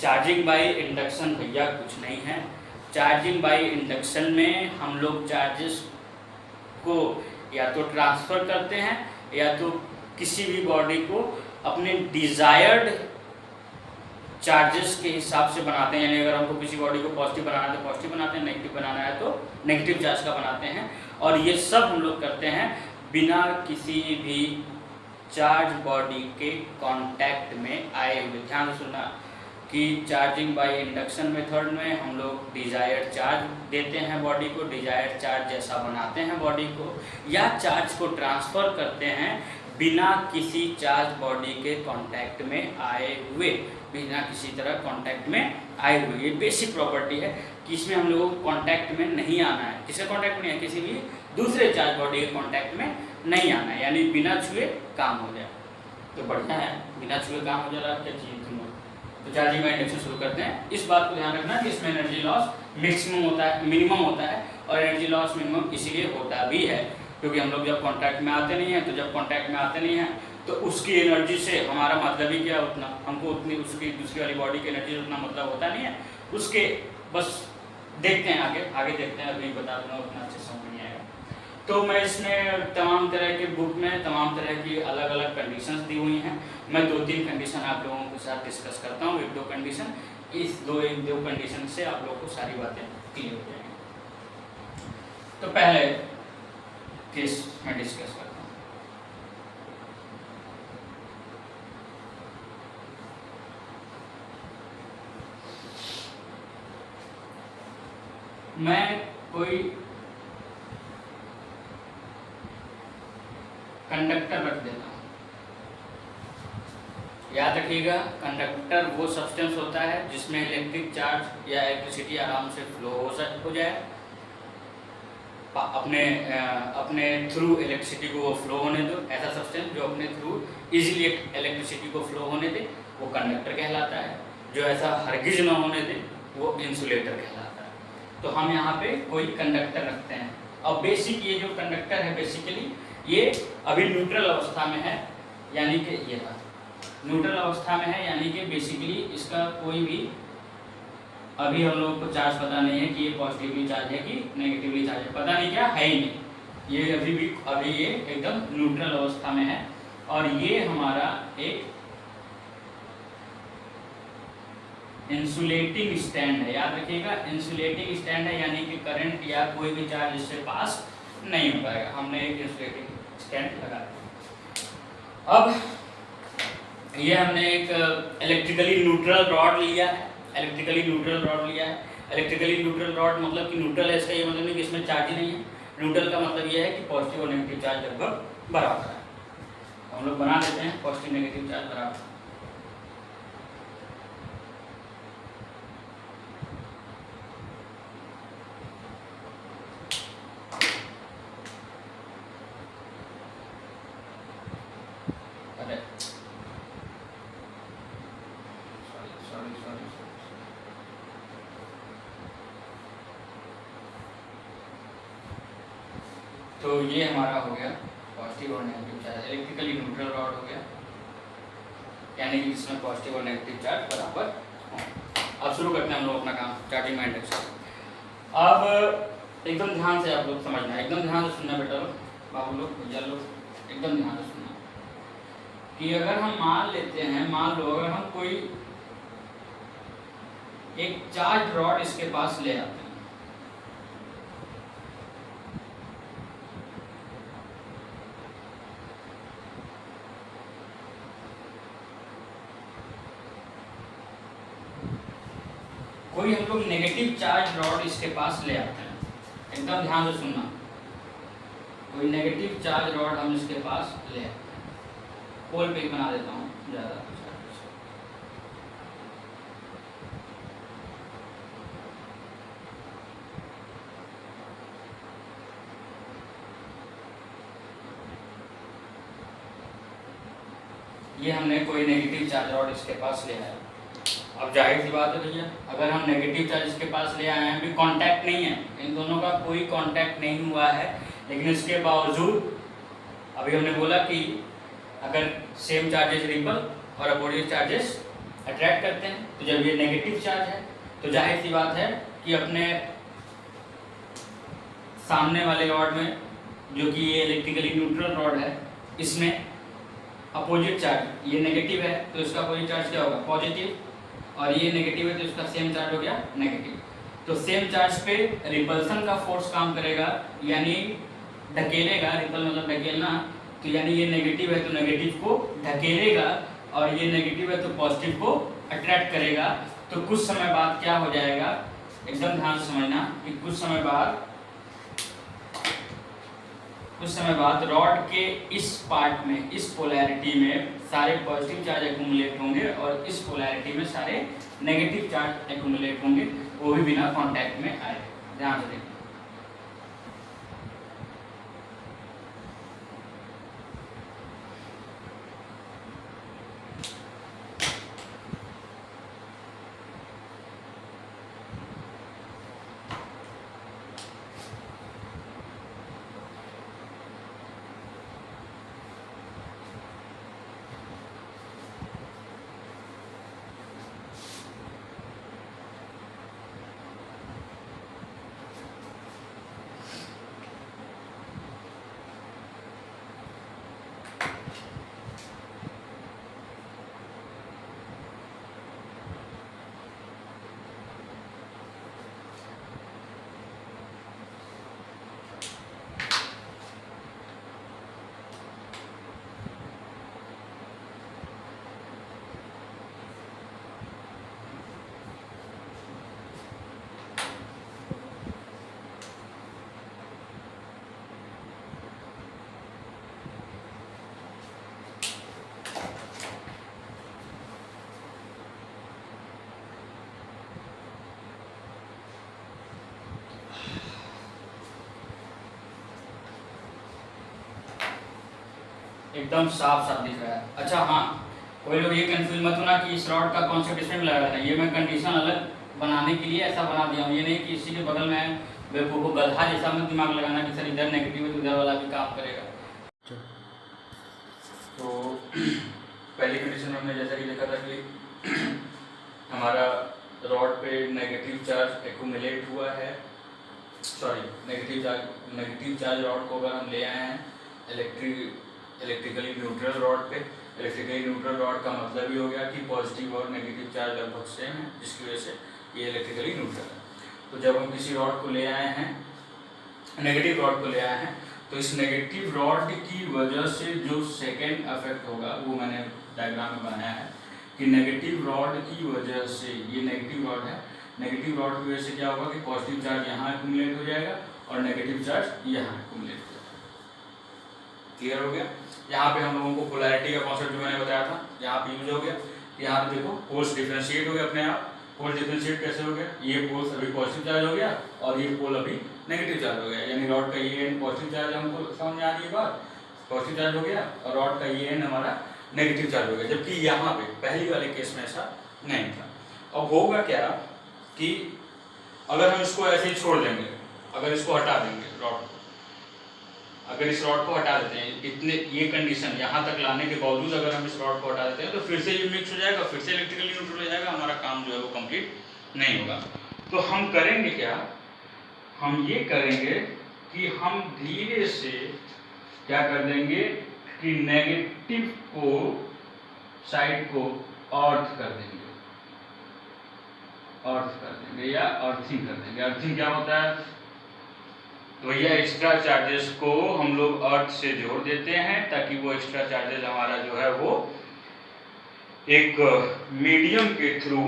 चार्जिंग बाय इंडक्शन? भैया कुछ नहीं है। चार्जिंग बाय इंडक्शन में हम लोग चार्जेस को या तो ट्रांसफ़र करते हैं या तो किसी भी बॉडी को अपने डिज़ायर्ड चार्जेस के हिसाब से बनाते हैं। यानी अगर हमको किसी बॉडी को पॉजिटिव बनाना है तो पॉजिटिव बनाते हैं, नेगेटिव बनाना है तो नेगेटिव चार्ज का बनाते हैं। और ये सब हम लोग करते हैं बिना किसी भी चार्ज बॉडी के कांटेक्ट में आए हुए। ध्यान से सुनना कि चार्जिंग बाय इंडक्शन मेथड में हम लोग डिज़ायर्ड चार्ज देते हैं बॉडी को, डिज़ायर्ड चार्ज जैसा बनाते हैं बॉडी को, या चार्ज को ट्रांसफ़र करते हैं बिना किसी चार्ज बॉडी के कांटेक्ट में आए हुए, बिना किसी तरह कांटेक्ट में आए हुए। ये बेसिक प्रॉपर्टी है कि इसमें हम लोगों को कांटेक्ट में नहीं आना है। किसके कांटेक्ट में नहीं है? किसी भी दूसरे चार्ज बॉडी के कांटेक्ट में नहीं आना है, यानी बिना छुए काम हो जाए। तो बढ़िया है, बिना छुए काम हो जा रहा है, क्या चाहिए तुम लोग। तो चार्जिंग बाय इंडक्शन शुरू करते हैं। इस बात को ध्यान रखना कि इसमें एनर्जी लॉस मैक्सिमम होता है, मिनिमम होता है, और एनर्जी लॉस मिनिमम इसीलिए होता भी है क्योंकि हम लोग जब कांटेक्ट में आते नहीं हैं, तो जब कांटेक्ट में आते नहीं हैं तो उसकी एनर्जी से हमारा मतलब ही क्या, उतना हमको उतनी उसकी दूसरी वाली बॉडी की एनर्जी से उतना मतलब होता नहीं है उसके। बस देखते हैं आगे देखते हैं, अभी बता दूँगा, उतना अच्छे समझ नहीं आएगा। तो मैं इसमें तमाम तरह के बुक में तमाम तरह की अलग अलग कंडीशंस दी हुई हैं। मैं 2-3 कंडीशन आप लोगों के साथ डिस्कस करता हूँ, 1-2 कंडीशन। इस 1-2 कंडीशन से आप लोगों को सारी बातें क्लियर हो जाएंगी। तो पहले केस में डिस्कस करता हूँ। मैं कोई कंडक्टर रख देता हूँ। याद रखिएगा, कंडक्टर वो सब्सटेंस होता है जिसमें इलेक्ट्रिक चार्ज या इलेक्ट्रिसिटी आराम से फ्लो हो जाए, अपने थ्रू इलेक्ट्रिसिटी को वो फ्लो होने दो। ऐसा सब्सटेंस जो अपने थ्रू इजीली इलेक्ट्रिसिटी को फ्लो होने दे वो कंडक्टर कहलाता है। जो ऐसा हरगिज न होने दे वो इंसुलेटर कहलाता है। तो हम यहाँ पे कोई कंडक्टर रखते हैं। और बेसिक ये जो कंडक्टर है बेसिकली ये अभी न्यूट्रल अवस्था में है, यानी कि ये था न्यूट्रल अवस्था में है, यानी कि बेसिकली इसका कोई भी अभी हम लोग को चार्ज पता नहीं है कि ये पॉजिटिवली चार्ज है कि नेगेटिवली चार्ज है, पता नहीं, क्या है ही नहीं। ये अभी ये एकदम न्यूट्रल अवस्था में है। और ये हमारा एक इंसुलेटिंग स्टैंड है। याद रखिएगा, इंसुलेटिंग स्टैंड है, यानी कि करंट या कोई भी चार्ज इससे पास नहीं हो पाएगा। हमने एक इंसुलेटिंग स्टैंड लगा दिया। अब ये हमने एक इलेक्ट्रिकली न्यूट्रल रॉड लिया है। इलेक्ट्रिकली न्यूट्रल रॉड मतलब कि न्यूट्रल है, इसका ये मतलब नहीं कि इसमें चार्ज ही नहीं है। न्यूट्रल का मतलब ये है कि पॉजिटिव और नेगेटिव चार्ज लगभग बराबर है। हम लोग बना देते हैं पॉजिटिव नेगेटिव चार्ज बराबर। तो ये हमारा हो गया पॉजिटिव और negative charge, electrically neutral rod हो गया, यानी कि इसमें पॉजिटिव और नेगेटिव चार्ज बराबर हो। अब शुरू करते हैं हम लोग अपना काम, चार्जिंग बाय इंडक्शन। अब एकदम ध्यान से आप लोग समझना, एकदम ध्यान से सुनना बेटा लोग, बाबू लोग, भैया लोग, एकदम ध्यान से सुनना कि अगर हम मान लेते हैं, मान लो अगर हम कोई एक चार्ज रॉड इसके पास ले आते हैं, कोई हम लोग नेगेटिव चार्ज रॉड इसके पास ले आते हैं, एकदम ध्यान से सुनना, कोई नेगेटिव चार्ज रॉड हम इसके पास ले आते हैं। पोल पे बना देता हूँ ज़्यादा। ये हमने कोई नेगेटिव चार्ज रॉड इसके पास ले आया अब जाहिर सी बात है भैया, अगर हम नेगेटिव चार्ज इसके पास ले आए हैं, अभी कांटेक्ट नहीं है, इन दोनों का कोई कांटेक्ट नहीं हुआ है, लेकिन इसके बावजूद अभी हमने बोला कि अगर सेम चार्जेस रिपल और अपोजिट चार्जेस अट्रैक्ट करते हैं, तो जब ये नेगेटिव चार्ज है तो जाहिर सी बात है कि अपने सामने वाले रॉड में, जो कि ये इलेक्ट्रिकली न्यूट्रल रॉड है, इसमें अपोजिट चार्ज, ये नेगेटिव है तो इसका अपोजिट चार्ज क्या होगा, पॉजिटिव, और ये नेगेटिव है तो इसका सेम चार्ज हो गया नेगेटिव। तो सेम चार्ज पे रिपल्सन का फोर्स काम करेगा, यानी ढकेलेगा, रिपल मतलब ढकेलना, तो यानी ये नेगेटिव है तो नेगेटिव को ढकेलेगा, और ये नेगेटिव है तो पॉजिटिव को अट्रैक्ट करेगा। तो कुछ समय बाद क्या हो जाएगा, एकदम ध्यान से समझना कि कुछ समय बाद रॉड के इस पार्ट में, इस पोलैरिटी में सारे पॉजिटिव चार्ज एक्यूमुलेट होंगे और इस पोलैरिटी में सारे नेगेटिव चार्ज एक्यूमुलेट होंगे, वो भी बिना कांटेक्ट में आए। ध्यान से देखिए। एकदम साफ साफ दिख रहा है। अच्छा हाँ, कोई लोग ये कंफ्यूज मत होना कि इस रॉड का कॉन्सेप्ट इसमें लगा था, ये मैं कंडीशन अलग बनाने के लिए ऐसा बना दिया हूँ, ये नहीं कि इसी के बगल में बेवकूफ़ को गधा जैसा मत दिमाग लगाना कि सर इधर नेगेटिव है तो इधर वाला भी काम करेगा। तो पहली कंडीशन में हमने जैसा कि देखा था कि हमारा रॉड पे नेगेटिव चार्ज एक्यूमुलेट हुआ है, सॉरी नेगेटिव चार्ज रॉड को अगर हम ले आए हैं इलेक्ट्रिकली न्यूट्रल रॉड पे, इलेक्ट्रिकली न्यूट्रल रॉड का मतलब ही हो गया कि पॉजिटिव और नेगेटिव चार्ज लगभग सेम है, जिसकी वजह से ये इलेक्ट्रिकली न्यूट्रल है। तो जब हम किसी रॉड को ले आए हैं, नेगेटिव रॉड को ले आए हैं, तो इस नेगेटिव रॉड की वजह से जो सेकेंड इफेक्ट होगा वो मैंने डायग्राम में बनाया है कि नेगेटिव रॉड की वजह से, ये नेगेटिव रॉड है, नेगेटिव रॉड की वजह से क्या होगा कि पॉजिटिव चार्ज यहाँ एक्यूमुलेट हो जाएगा और नेगेटिव चार्ज यहाँ एक्यूमुलेट हो जाएगा। क्लियर हो गया। यहाँ पे हम लोगों को पोलैरिटी का कॉन्सेप्ट जो मैंने बताया था यहाँ पे यूज हो गया। यहाँ पे देखो पोल्स डिफरेंशिएट हो गया अपने आप। पोल डिफरेंशिएट कैसे हो गया, ये पोल्स अभी पॉजिटिव चार्ज हो गया और ये पोल अभी नेगेटिव चार्ज हो गया, यानी रॉड का ये एंड पॉजिटिव चार्ज हमको समझ में आ रही है बात, पॉजिटिव चार्ज हो गया और रॉड का ये एंड हमारा नेगेटिव चार्ज हो गया, जबकि यहाँ पे पहली वाले केस में ऐसा नहीं था। अब होगा क्या कि अगर हम इसको ऐसे ही छोड़ देंगे, अगर इसको हटा देंगे रॉड, अगर इस रॉड को हटा देते हैं, इतने ये कंडीशन यहाँ तक लाने के बावजूद अगर हम इस रॉड को हटा देते हैं तो फिर से ये मिक्स हो जाएगा, फिर से इलेक्ट्रिकली न्यूट्रल हो जाएगा, हमारा काम जो है वो कंप्लीट नहीं होगा। तो हम करेंगे क्या, हम ये करेंगे कि हम धीरे से क्या कर देंगे कि नेगेटिव को साइड को अर्थ कर देंगे, अर्थ कर देंगे या अर्थिंग कर देंगे। अर्थिंग क्या होता है, तो भैया एक्स्ट्रा चार्जेस को हम लोग अर्थ से जोड़ देते हैं ताकि वो एक्स्ट्रा चार्जेस हमारा जो है वो एक मीडियम के थ्रू,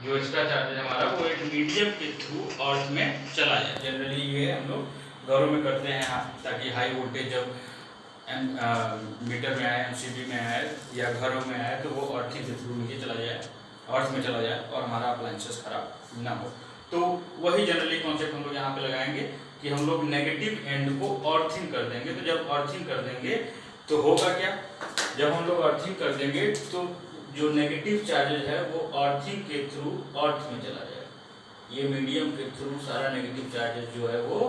जो एक्स्ट्रा चार्जेस हमारा वो एक मीडियम के थ्रू अर्थ में चला जाए। जनरली ये हम लोग घरों में करते हैं ताकि हाई वोल्टेज जब मीटर में आए, एमसीबी में आए या घरों में आए तो वो अर्थिंग के थ्रू नीचे चला जाए, अर्थ में चला जाए और हमारा अप्लायंसेस खराब ना हो। तो वही जनरली कॉन्सेप्ट हम लोग यहाँ पे लगाएंगे कि हम लोग नेगेटिव एंड को अर्थिंग कर देंगे। तो जब अर्थिंग कर देंगे तो होगा क्या, जब हम लोग अर्थिंग कर देंगे तो जो नेगेटिव चार्जेज है वो अर्थिंग के थ्रू अर्थ में चला जाएगा। ये मीडियम के थ्रू सारा नेगेटिव चार्जेस जो है वो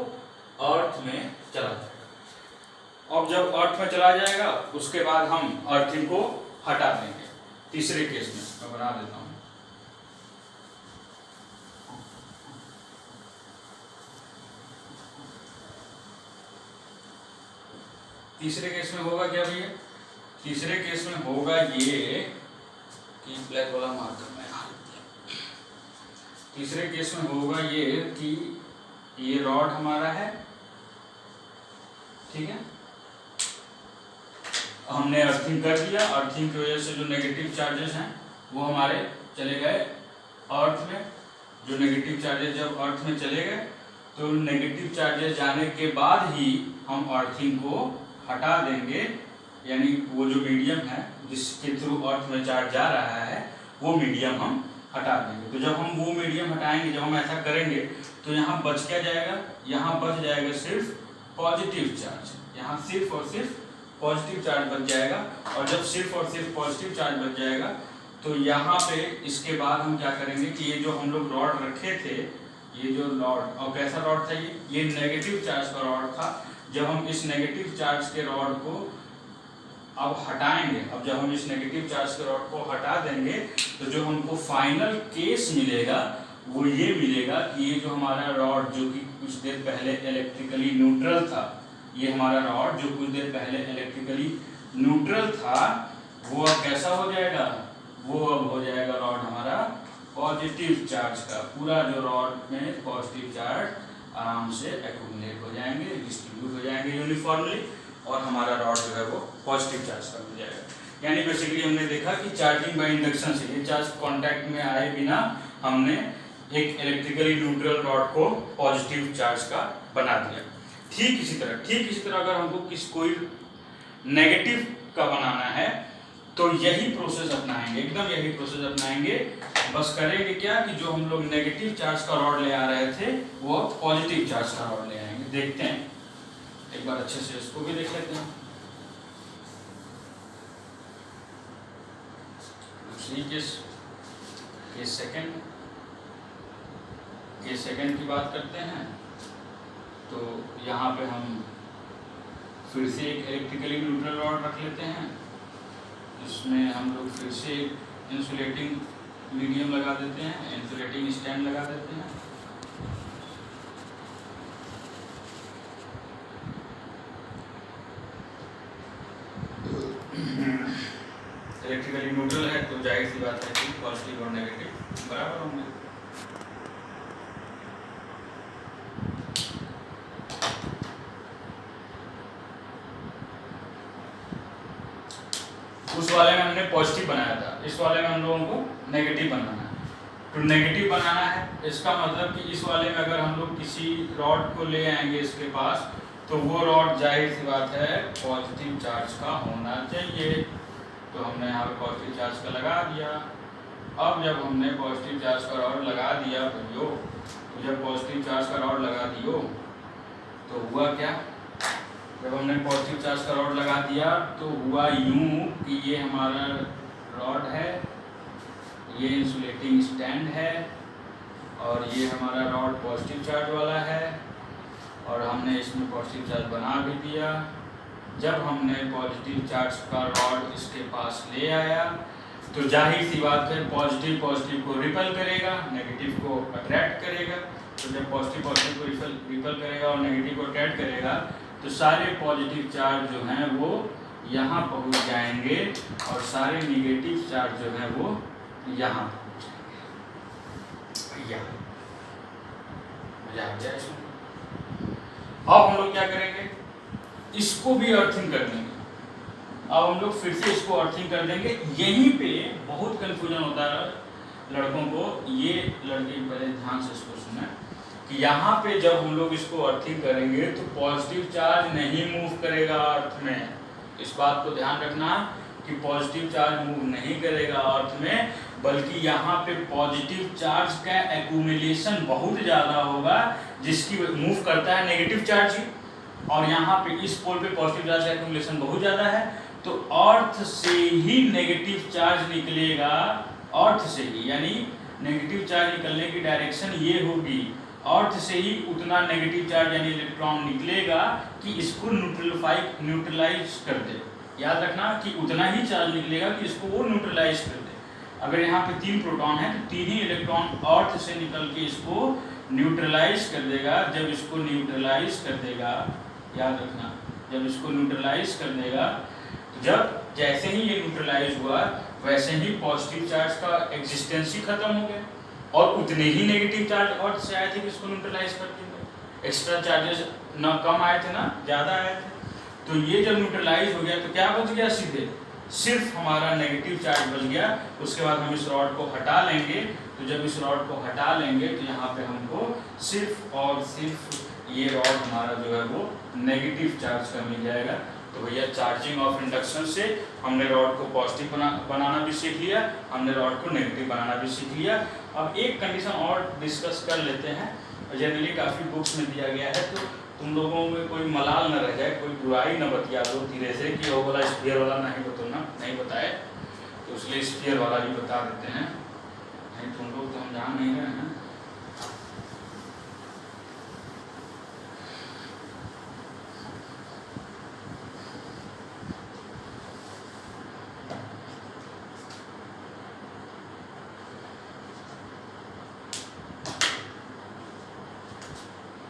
अर्थ में चला जाएगा। अब जब अर्थ में चला जाएगा उसके बाद हम अर्थिंग को हटा देंगे। तीसरे केस में मैं बना देता हूँ। तीसरे केस में होगा क्या भैया? तीसरे केस में होगा ये कि ब्लैक वाला मार्कर में तीसरे केस में होगा ये कि ये रॉड हमारा है, ठीक है, हमने अर्थिंग कर दिया। अर्थिंग की वजह से जो नेगेटिव चार्जेस हैं वो हमारे चले गए अर्थ में। जो नेगेटिव चार्जेस जब अर्थ में चले गए तो नेगेटिव चार्जेस जाने के बाद ही हम अर्थिंग को हटा देंगे, यानी वो जो मीडियम है जिसके थ्रू अर्थ में चार्ज जा रहा है वो मीडियम हम हटा देंगे। तो जब हम वो मीडियम हटाएंगे, जब हम ऐसा करेंगे तो यहाँ बच क्या जाएगा? यहाँ बच जाएगा सिर्फ पॉजिटिव चार्ज। यहाँ सिर्फ और सिर्फ पॉजिटिव चार्ज बच जाएगा। और जब सिर्फ और सिर्फ पॉजिटिव चार्ज बच जाएगा तो यहाँ पे इसके बाद हम क्या करेंगे कि ये जो हम लोग रॉड रखे थे, ये जो रॉड, और कैसा रॉड था ये नेगेटिव चार्ज का रॉड था। जब हम इस नेगेटिव चार्ज के रॉड को अब हटाएंगे, अब जब हम इस नेगेटिव चार्ज के रॉड को हटा देंगे तो जो हमको फाइनल केस मिलेगा वो ये मिलेगा कि ये जो हमारा रॉड जो कि कुछ देर पहले इलेक्ट्रिकली न्यूट्रल था, ये हमारा रॉड जो कुछ देर पहले इलेक्ट्रिकली न्यूट्रल था वो अब कैसा हो जाएगा? वो अब हो जाएगा रॉड हमारा पॉजिटिव चार्ज का। पूरा जो रॉड में पॉजिटिव चार्ज आराम से एक्यूमुलेट हो जाएंगे, डिस्ट्रीब्यूट हो जाएंगे यूनिफॉर्मली, और हमारा रॉड जो है वो पॉजिटिव चार्ज का हो जाएगा। यानी बेसिकली हमने देखा कि चार्जिंग बाय इंडक्शन से ये चार्ज कांटेक्ट में आए बिना हमने एक इलेक्ट्रिकली न्यूट्रल रॉड को पॉजिटिव चार्ज का बना दिया। ठीक इसी तरह अगर हमको कोई नेगेटिव का बनाना है तो यही प्रोसेस अपनाएंगे, एकदम यही प्रोसेस अपनाएंगे। बस करेंगे क्या कि जो हम लोग नेगेटिव चार्ज का रॉड ले आ रहे थे वो पॉजिटिव चार्ज का रॉड ले आएंगे। देखते हैं एक बार अच्छे से, इसको भी देख लेते हैं। दूसरी केस सेकंड की बात करते हैं। तो यहाँ पे हम फिर से एक इलेक्ट्रिकली न्यूट्रल रॉड रख लेते हैं। इसमें हम लोग फिर से इंसुलेटिंग मीडियम लगा देते हैं, इंसुलेटिंग स्टैंड लगा देते हैं। इलेक्ट्रिकली न्यूट्रल है तो जाहिर सी बात है कि पॉजिटिव और नेगेटिव बराबर होंगे। उस वाले में हमने पॉजिटिव बनाया था, इस वाले में हम लोगों को नेगेटिव बनाना है। तो नेगेटिव बनाना है इसका मतलब कि इस वाले में अगर हम लोग किसी रॉड को ले आएंगे इसके पास तो वो रॉड जाहिर सी बात है पॉजिटिव चार्ज का होना चाहिए। तो हमने यहाँ पे पॉजिटिव चार्ज का लगा दिया। अब जब हमने पॉजिटिव चार्ज का रॉड लगा दिया भैया, तो जब पॉजिटिव चार्ज का रॉड लगा दियो तो हुआ क्या? जब हमने पॉजिटिव चार्ज का रॉड लगा दिया तो हुआ यूं कि ये हमारा रॉड है, ये इंसुलेटिंग स्टैंड है, और ये हमारा रॉड पॉजिटिव चार्ज वाला है, और हमने इसमें पॉजिटिव चार्ज बना भी दिया। जब हमने पॉजिटिव चार्ज का रॉड इसके पास ले आया तो जाहिर सी बात है पॉजिटिव को रिपल करेगा, नेगेटिव को अट्रैक्ट करेगा। तो जब पॉजिटिव को रिपल करेगा और नेगेटिव को अट्रैक्ट करेगा तो सारे पॉजिटिव चार्ज जो हैं वो यहाँ पहुँच जाएंगे और सारे नेगेटिव चार्ज जो हैं वो यहाँ पहुँच जाएंगे। मजा आ गया इसमें। अब हम लोग क्या करेंगे? इसको भी अर्थिंग कर देंगे। अब हम लोग फिर से इसको अर्थिंग कर देंगे। यहीं पे बहुत कंफ्यूजन होता है लड़कों को। ये लड़के पहले ध्यान से इसको सुने कि यहाँ पे जब हम लोग इसको अर्थिंग करेंगे तो पॉजिटिव चार्ज नहीं मूव करेगा अर्थ में। इस बात को ध्यान रखना कि पॉजिटिव चार्ज मूव नहीं करेगा अर्थ में, बल्कि यहाँ पे पॉजिटिव चार्ज का एक्यूमुलेशन बहुत ज़्यादा होगा, जिसकी मूव करता है नेगेटिव चार्ज ही।
और यहाँ पे इस पोल पे पॉजिटिव चार्ज का एक्यूमुलेशन बहुत ज़्यादा है, तो अर्थ से ही नेगेटिव चार्ज निकलेगा, अर्थ से ही, यानी नेगेटिव चार्ज निकलने की डायरेक्शन ये होगी, अर्थ से ही उतना नेगेटिव चार्ज यानी इलेक्ट्रॉन निकलेगा कि इसको न्यूट्रलाइज कर दे। याद रखना कि उतना ही चार्ज निकलेगा कि इसको वो न्यूट्रलाइज कर दे। अगर यहाँ पे 3 प्रोटॉन है तो 3 ही इलेक्ट्रॉन अर्थ से निकल के इसको न्यूट्रलाइज कर देगा। जब इसको न्यूट्रलाइज कर देगा, याद रखना, जब इसको न्यूट्रलाइज कर देगा, तो जब जैसे ही ये न्यूट्रलाइज हुआ वैसे ही पॉजिटिव चार्ज का एग्जिस्टेंस ही खत्म हो गया और उतने ही नेगेटिव चार्ज अर्थ से आए थे कि इसको न्यूट्रलाइज कर दिया। एक्स्ट्रा चार्जेस ना कम आए थे ना ज़्यादा आए थे। तो ये जब न्यूट्रलाइज हो गया तो क्या बच गया, सीधे सिर्फ हमारा नेगेटिव चार्ज बच गया। उसके बाद हम इस रॉड को हटा लेंगे, तो जब इस रॉड को हटा लेंगे तो यहाँ पे हमको सिर्फ और सिर्फ ये रॉड हमारा जो है वो नेगेटिव चार्ज का मिल जाएगा। तो भैया चार्जिंग ऑफ इंडक्शन से हमने रॉड को पॉजिटिव बनाना भी सीख लिया, हमने रॉड को नेगेटिव बनाना भी सीख लिया। अब एक कंडीशन और डिस्कस कर लेते हैं, जनरली काफ़ी बुक्स में दिया गया है, तो तुम लोगों में कोई मलाल न रह जाए, कोई बुराई न बतिया दो धीरे से कि वो वाला स्फीयर वाला नहीं बताए, तो इसलिए स्फीयर वाला भी बता देते हैं। नहीं तुम लोग तो हम जान नहीं रहे हैं।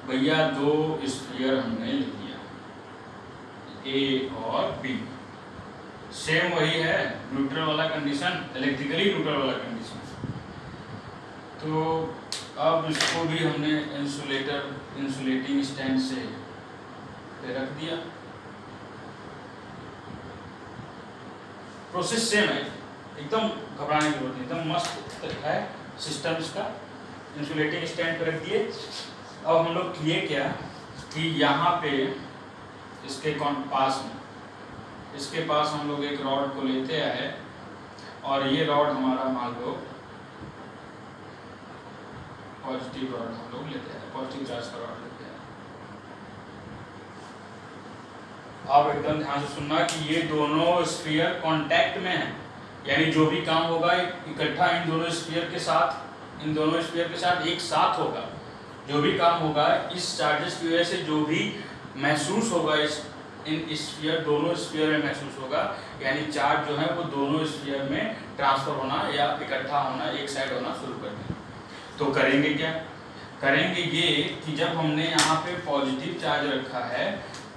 भैया 2 स्फीयर हमने लिख दिया, ए और बी, सेम वही है न्यूट्रल वाला कंडीशन, इलेक्ट्रिकली न्यूट्रल वाला कंडीशन। तो अब इसको भी हमने इंसुलेटिंग स्टैंड से पे रख दिया। प्रोसेस सेम है, एकदम घबराने की जरूरत नहीं, एकदम मस्त है सिस्टम इसका। इंसुलेटिंग स्टैंड पे रख दिए। अब हम लोग किए क्या कि यहाँ पे इसके पास हम लोग एक रॉड को लेते आए और ये रॉड हमारा मान लो पॉजिटिव रॉड हम लोग लेते हैं, पॉजिटिव चार्ज का रॉड लेते हैं। अब एकदम ध्यान से सुनना कि ये दोनों स्फीयर कांटेक्ट में हैं, यानी जो भी काम होगा इकट्ठा इन दोनों स्फीयर के साथ एक साथ होगा। जो भी काम होगा इस चार्जेस की वजह से जो भी महसूस होगा इन स्फीयर, दोनों स्फीयर में महसूस होगा, यानी चार्ज जो है वो दोनों स्फीयर में ट्रांसफर होना या इकट्ठा होना, एक साइड होना शुरू कर दें। तो करेंगे क्या, करेंगे ये कि जब हमने यहाँ पे पॉजिटिव चार्ज रखा है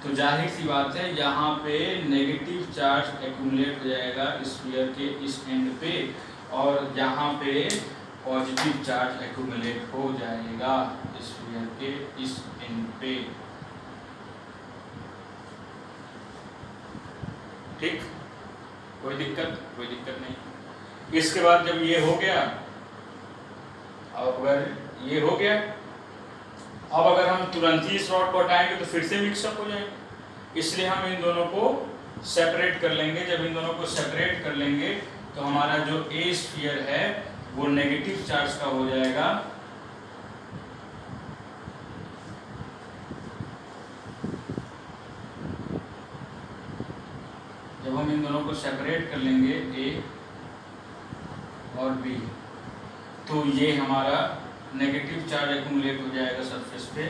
तो जाहिर सी बात है यहाँ पे नेगेटिव चार्ज एक्यूमुलेट हो जाएगा स्फीयर के इस एंड पे, और यहाँ पे पॉजिटिव चार्ज एक्यूमुलेट हो जाएगा स्फीयर के इस एंड पे। ठीक, कोई दिक्कत नहीं। इसके बाद जब ये हो गया, अब अगर ये हो गया, अब अगर हम तुरंत ही इस रॉड को हटाएंगे तो फिर से मिक्सअप हो जाएंगे, इसलिए हम इन दोनों को सेपरेट कर लेंगे। जब इन दोनों को सेपरेट कर लेंगे तो हमारा जो ए स्फीयर है वो नेगेटिव चार्ज का हो जाएगा, जब हम इन दोनों को सेपरेट कर लेंगे ए और बी, तो ये हमारा नेगेटिव चार्ज एक्यूमुलेट हो जाएगा सरफेस पे,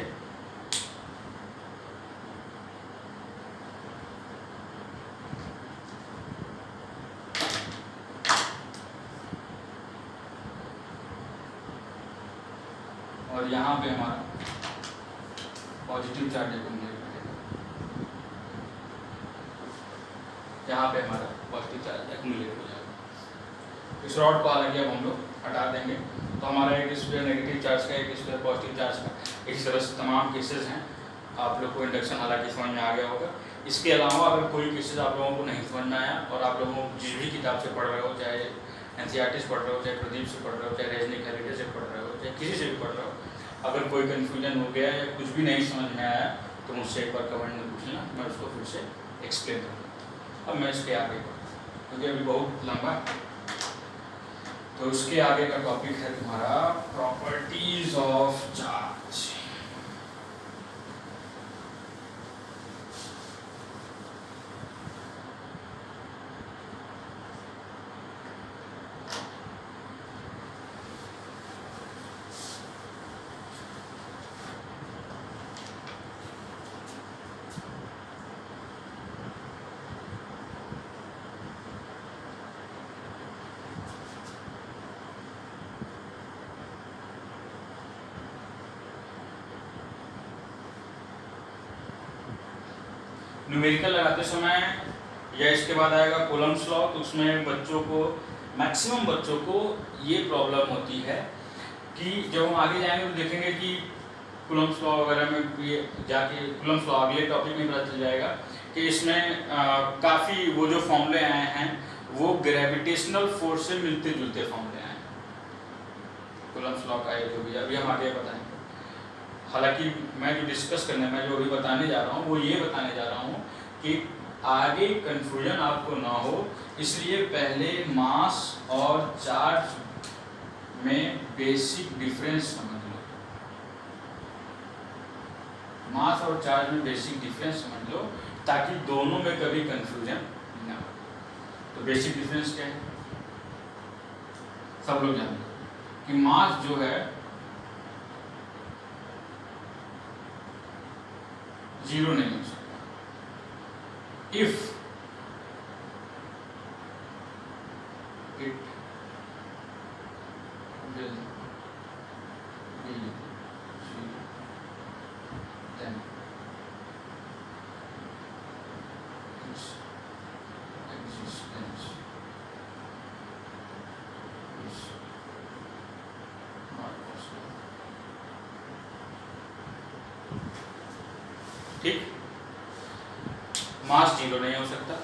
और यहाँ पे हमारा पॉजिटिव चार्ज एक्यूमुलेट हो जाएगा, यहाँ पे हमारा पॉजिटिव चार्ज एक्यूमुलेट हो जाएगा। इस रॉड को हालांकि अब हम लोग हटा देंगे, तो हमारा एक स्फीयर नेगेटिव चार्ज का, एक स्फीयर पॉजिटिव चार्ज का, इस तरह से तमाम केसेस हैं। आप लोग को इंडक्शन हालांकि समझ में आ गया होगा। इसके अलावा अगर कोई केसेस आप लोगों को नहीं समझ में आया और आप लोगों को जिस भी किताब से पढ़ रहे हो, चाहे एनसीईआरटी से पढ़ रहे हो, चाहे प्रदीप से पढ़ रहे हो, चाहे रजनी खरीदे से पढ़ रहे हो, चाहे किसी से भी पढ़ रहे हो, अगर कोई कन्फ्यूजन हो गया या कुछ भी नहीं समझ में आया तो मुझसे एक बार कमेंट में पूछना, मैं उसको फिर से एक्सप्लेन करूँगा। अब मैं इसके आगे क्योंकि अभी बहुत लंबा है, तो उसके आगे का टॉपिक है तुम्हारा प्रॉपर्टीज ऑफ चार्ज। न्यूमेरिकल लगाते समय या इसके बाद आएगा कूलम्ब्स लॉ, तो उसमें बच्चों को, मैक्सिमम बच्चों को ये प्रॉब्लम होती है कि जब हम आगे जाएंगे तो देखेंगे कि कूलम्ब्स लॉ वगैरह में भी जाके, कूलम्ब्स लॉ अगले टॉपिक में पता चल जाएगा कि इसमें काफ़ी वो जो फॉर्मूले आए हैं वो ग्रेविटेशनल फोर्स से मिलते जुलते फॉर्मूले आए हैं। कूलम्ब्स लॉ का ये जो भी अभी हम आगे बताएंगे। हालांकि मैं जो डिस्कस करने में जो अभी बताने जा रहा हूँ वो ये बताने जा रहा हूँ कि आगे कंफ्यूजन आपको ना हो, इसलिए पहले मास और चार्ज में बेसिक डिफरेंस समझ लो। मास और चार्ज में बेसिक डिफरेंस समझ लो ताकि दोनों में कभी कंफ्यूजन ना हो। तो बेसिक डिफरेंस क्या है, सब लोग जानते हैं कि मास जो है 0 नहीं हो सकता if it will be 0, then its existence is not possible। ठीक, मास 0 नहीं हो सकता,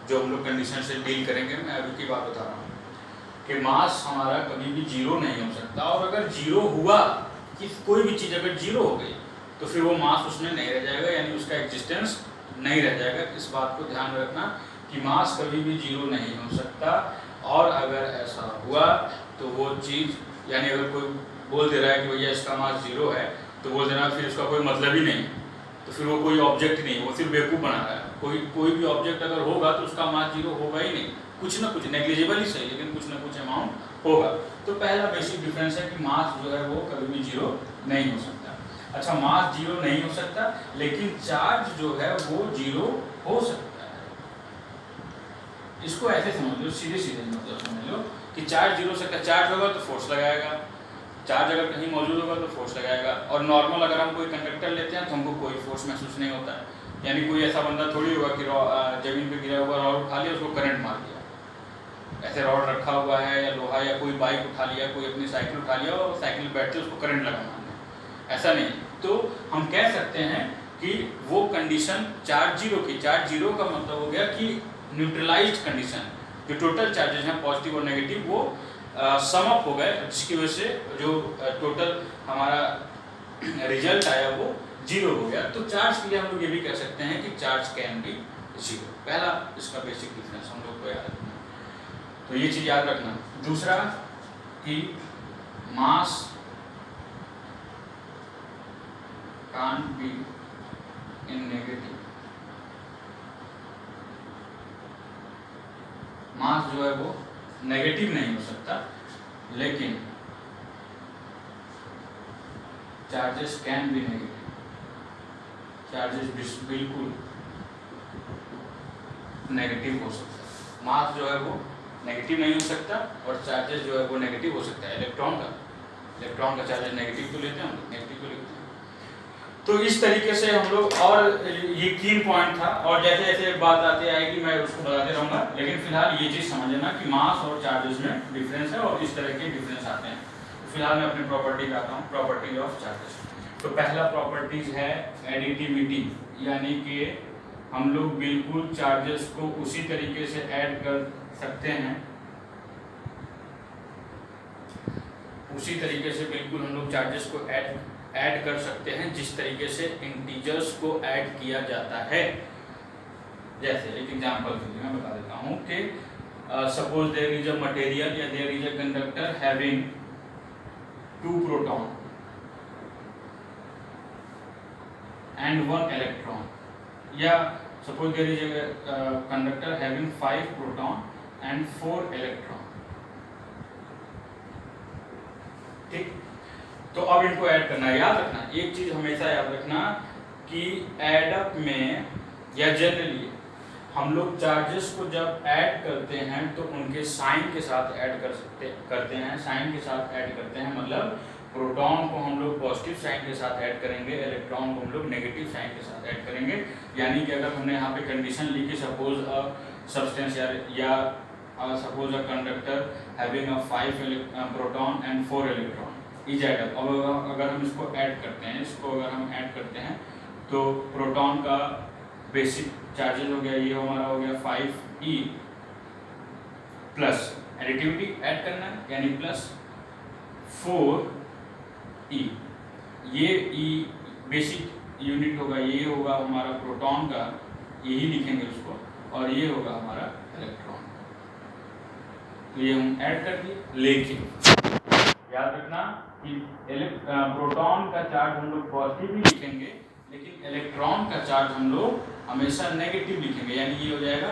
जो हम लोग कंडीशन से डील करेंगे। मैं अभी की बात बता रहा हूँ कि मास हमारा कभी भी 0 नहीं हो सकता, और अगर 0 हुआ कि कोई भी चीज़ अगर 0 हो गई तो फिर वो मास उसमें नहीं रह जाएगा, यानी उसका एग्जिस्टेंस नहीं रह जाएगा। इस बात को ध्यान में रखना कि मास कभी भी 0 नहीं हो सकता, और अगर ऐसा हुआ तो वो चीज़, यानी अगर कोई बोल दे रहा है कि भैया इसका मास 0 है, तो बोल देना फिर उसका कोई मतलब ही नहीं, तो फिर वो कोई ऑब्जेक्ट नहीं, वो सिर्फ बेवकूफ़ बना रहा है। कोई भी ऑब्जेक्ट अगर होगा तो उसका मास 0 होगा ही नहीं, कुछ ना कुछ नेग्लिजिबल ही सही, लेकिन कुछ ना कुछ अमाउंट होगा। तो पहला बेसिक डिफरेंस है कि मास जो है वो कभी भी 0 नहीं हो सकता। अच्छा, मास 0 नहीं हो सकता, लेकिन चार्ज जो है वो 0 हो सकता है। इसको ऐसे समझ लो, सीधे सीधे मतलब समझ लो कि चार्ज 0 हो सकता है। चार्ज होगा तो फोर्स लगाएगा, चार्ज अगर कहीं मौजूद होगा तो फोर्स लगाएगा। और नॉर्मल अगर हम कोई कंडक्टर लेते हैं तो हमको कोई फोर्स महसूस नहीं होता है, यानी कोई ऐसा बंदा थोड़ी होगा कि जमीन पे गिरा हुआ रॉड उठा लिया, उसको करंट मार दिया। ऐसे रॉड रखा हुआ है या लोहा, या कोई बाइक उठा लिया, कोई अपनी साइकिल उठा लिया और साइकिल बैठते उसको करंट लगा मारना, ऐसा नहीं। तो हम कह सकते हैं कि वो कंडीशन चार्ज 0 की, चार्ज 0 का मतलब हो गया कि न्यूट्रलाइज्ड कंडीशन, जो टोटल चार्जेस हैं पॉजिटिव और नेगेटिव वो सम अप हो गए, जिसकी वजह से जो टोटल हमारा रिजल्ट आया वो 0 हो गया। तो चार्ज के लिए हम लोग ये भी कह सकते हैं कि चार्ज कैन बी 0। पहला इसका बेसिक डिफरेंस हम लोग को याद रखना, तो ये चीज़ याद रखना। दूसरा कि मास कांट बी इन नेगेटिव, मास जो है वो नेगेटिव नहीं हो सकता, लेकिन charges can be negative, charges बिल्कुल नेगेटिव हो सकता है। मास जो है वो नेगेटिव नहीं हो सकता और चार्जेस जो है वो नेगेटिव हो सकता है। इलेक्ट्रॉन का चार्जेस नेगेटिव तो लेते हैं, हम लोग नेगेटिव तो लेते हैं। तो इस तरीके से हम लोग, और ये कीन पॉइंट था, और जैसे जैसे बात आती आएगी मैं उसको बताते रहूँगा, लेकिन फिलहाल ये चीज़ समझ लेना कि मास और चार्जेस में डिफरेंस है और इस तरह के डिफरेंस आते हैं। तो फिलहाल मैं अपनी प्रॉपर्टी पे आता हूँ, प्रॉपर्टी ऑफ चार्जेस। तो पहला प्रॉपर्टीज है एडिटिविटी, यानी कि हम लोग बिल्कुल चार्जेस को उसी तरीके से ऐड कर सकते हैं, उसी तरीके से बिल्कुल हम लोग चार्जेस को ऐड कर सकते हैं जिस तरीके से इंटीजर्स को ऐड किया जाता है। जैसे एक एग्जांपल के लिए मैं बता देता हूँ कि suppose there is a material या there is a conductor having 2 proton and 1 electron, या suppose there is a conductor having 5 proton and 4 electron. ठीक, तो अब इनको ऐड करना है। याद रखना एक चीज हमेशा याद रखना कि एडअप में या जनरली हम लोग चार्जेस को जब ऐड करते हैं तो उनके साइन के साथ ऐड करते हैं, साइन के साथ ऐड करते हैं, मतलब प्रोटॉन को हम लोग पॉजिटिव साइन के साथ ऐड करेंगे, इलेक्ट्रॉन को हम लोग नेगेटिव साइन के साथ ऐड करेंगे। यानी कि अगर हमने यहाँ पे कंडीशन ली कि सपोज अ सब्सटेंस या suppose a conductor having a 5 proton and 4 electron is add up. अब अगर हम इसको ऐड करते हैं, अगर हम ऐड करते हैं तो प्रोटॉन का बेसिक चार्जेस हो गया, ये हमारा हो गया 5e प्लस एडिटिविटी ऐड करना है यानी प्लस 4e, ये e बेसिक यूनिट होगा, ये होगा हमारा प्रोटॉन का, यही लिखेंगे उसको, और ये होगा हमारा इलेक्ट्रॉन। तो ये हम ऐड कर दिए, लेकिन याद रखना कि प्रोटॉन का चार्ज हम लोग पॉजिटिव ही लिखेंगे, लेकिन इलेक्ट्रॉन का चार्ज हम लोग हमेशा नेगेटिव लिखेंगे। यानी ये हो जाएगा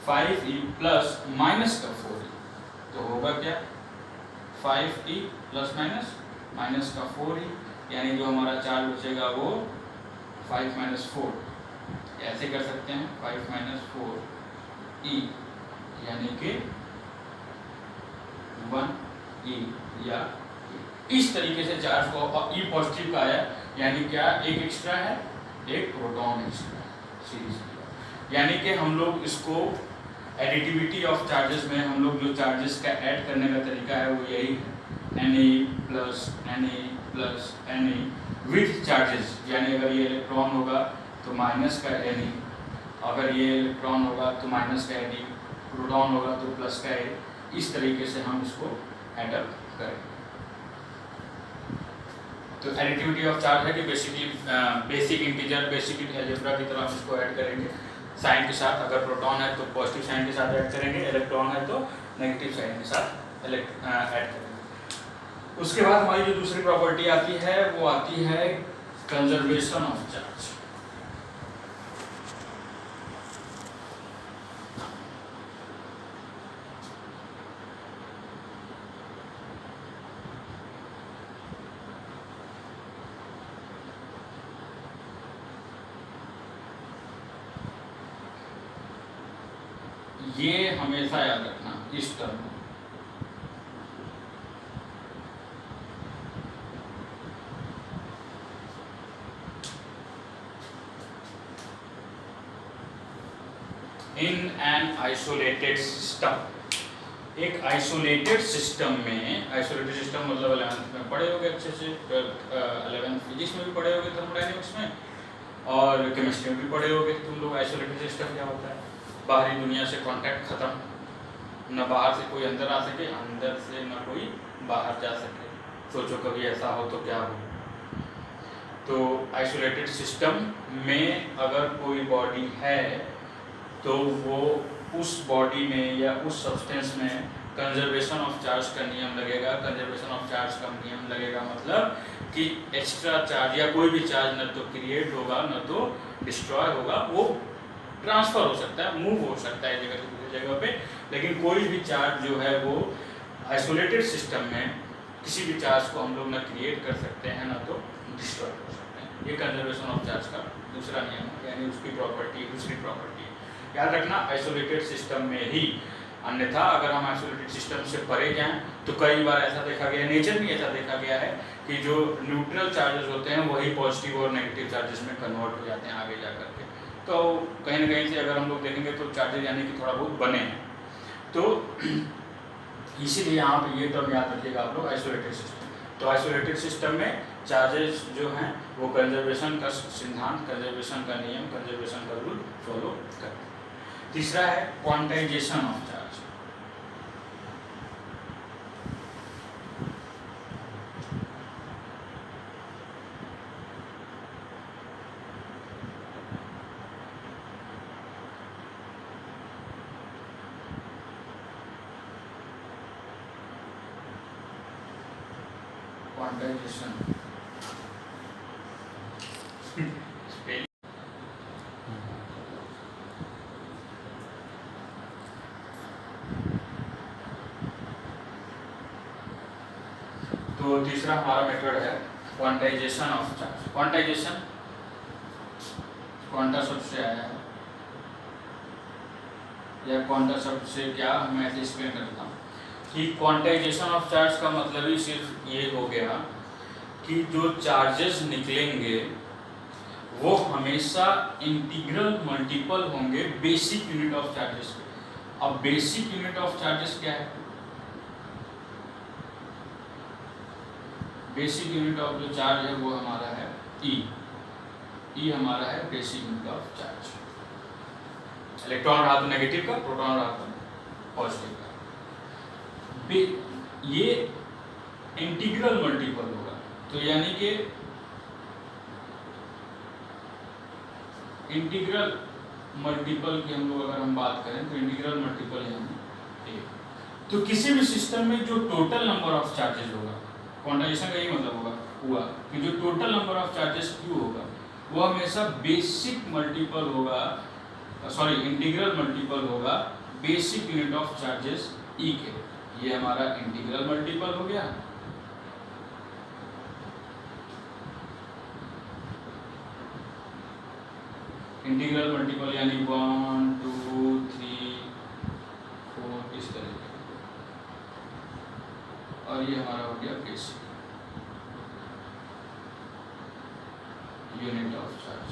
5e प्लस माइनस का 4e, तो होगा क्या 5e प्लस माइनस का 4e, यानी जो हमारा चार्ज बचेगा वो 5 माइनस 4, ऐसे कर सकते हैं 5 माइनस 4e, यानी कि 1e, या इस तरीके से चार्ज को e पॉजिटिव का आया, यानी क्या एक एक्स्ट्रा है, एक प्रोटॉन एक्स्ट्रा है सीरीज। यानी कि हम लोग इसको एडिटिविटी ऑफ चार्जेस में हम लोग जो चार्जेस का ऐड करने का तरीका है वो यही है, Na plus Na with charges. यानी अगर ये इलेक्ट्रॉन होगा तो माइनस का Na, अगर ये इलेक्ट्रॉन होगा तो माइनस का Na, प्रोटॉन होगा तो प्लस का A, इस तरीके से हम इसको एडअप करें। तो एडिटिविटी ऑफ चार्ज है कि बेसिक इंटीजर, बेसिक अलजेब्रा की तरह हम इसको ऐड करेंगे साइन के साथ। अगर प्रोटॉन है तो पॉजिटिव साइन के साथ ऐड करेंगे, इलेक्ट्रॉन है तो नेगेटिव साइन के साथ ऐड करेंगे। उसके बाद हमारी जो दूसरी प्रॉपर्टी आती है वो आती है कंजर्वेशन ऑफ चार्ज। ये हमेशा याद रखना इस टर्म में। इन एन आइसोलेटेड सिस्टम, एक आइसोलेटेड सिस्टम में, आइसोलेटेड सिस्टम मतलब 11th में पढ़े होगे अच्छे से, 11th फिजिक्स में भी पढ़े होगे, थर्मोडायनेमिक्स में, और केमिस्ट्री में भी पढ़े होगे तुम लोग। आइसोलेटेड सिस्टम क्या होता है, बाहरी दुनिया से कांटेक्ट खत्म, न बाहर से कोई अंदर आ सके, अंदर से न कोई बाहर जा सके। सोचो कभी ऐसा हो तो क्या हो। तो आइसोलेटेड सिस्टम में अगर कोई बॉडी है तो वो उस बॉडी में या उस सब्सटेंस में कंजर्वेशन ऑफ चार्ज का नियम लगेगा। कंजर्वेशन ऑफ चार्ज का नियम लगेगा मतलब कि एक्स्ट्रा चार्ज या कोई भी चार्ज न तो क्रिएट होगा न तो डिस्ट्रॉय होगा, वो ट्रांसफ़र हो सकता है, मूव हो सकता है जगह से दूसरी जगह पे, लेकिन कोई भी चार्ज जो है वो आइसोलेटेड सिस्टम में किसी भी चार्ज को हम लोग ना क्रिएट कर सकते हैं ना तो डिस्ट्रॉय कर सकते हैं। ये कंजर्वेशन ऑफ चार्ज का दूसरा नियम है, यानी उसकी प्रॉपर्टी, दूसरी प्रॉपर्टी याद रखना आइसोलेटेड सिस्टम में ही। अन्यथा अगर हम आइसोलेटेड सिस्टम से परे जाएं तो कई बार ऐसा देखा गया, नेचर में ऐसा देखा गया है कि जो न्यूट्रल चार्जेस होते हैं वही पॉजिटिव और नेगेटिव चार्जेस में कन्वर्ट हो जाते हैं आगे जा करके। तो कहीं ना कहीं से अगर हम लोग देखेंगे तो चार्जेस यानी कि थोड़ा बहुत बने हैं, तो इसीलिए यहाँ पे ये टर्म याद रखिएगा आप लोग, आइसोलेटेड सिस्टम। तो आइसोलेटेड सिस्टम में चार्जेस जो हैं वो कंजर्वेशन का सिद्धांत, कंजर्वेशन का नियम, कंजर्वेशन का रूल फॉलो करते हैं। तीसरा है क्वांटाइजेशन ऑफ चार्ज। क्वांटाइजेशन तो तीसरा हमारा मेथड है quantization of charge. Quantization quanta शब्द से आया है, या क्वांटा शब्द से क्या मैं ऐसे एक्सप्लेन करता हूँ।
कि क्वांटाइजेशन ऑफ चार्ज का मतलब ही सिर्फ ये हो गया कि जो चार्जेस निकलेंगे वो हमेशा इंटीग्रल मल्टीपल होंगे बेसिक यूनिट ऑफ चार्जेस के। अब बेसिक यूनिट ऑफ चार्जेस क्या है? बेसिक यूनिट ऑफ जो चार्ज है वो हमारा है ई हमारा है basic unit of charge. Electron रहा तो नेगेटिव का, प्रोटॉन रहा तो पॉजिटिव का। ये इंटीग्रल मल्टीपल होगा, तो यानी कि इंटीग्रल मल्टीपल की हम लोग अगर हम बात करें तो इंटीग्रल मल्टीपल यानी तो किसी भी सिस्टम में जो टोटल नंबर ऑफ चार्जेस होगा, क्वांटाइजेशन का यही मतलब हुआ कि जो total number of charges Q होगा वो हमेशा बेसिक मल्टीपल होगा, सॉरी इंटीग्रल मल्टीपल होगा बेसिक यूनिट ऑफ चार्जेस ई के। ये हमारा इंटीग्रल मल्टीपल हो गया। इंटीग्रल मल्टीपल यानी 1 2 3 4 इस तरह का, और ये हमारा हो गया बेसिक यूनिट ऑफ चार्ज।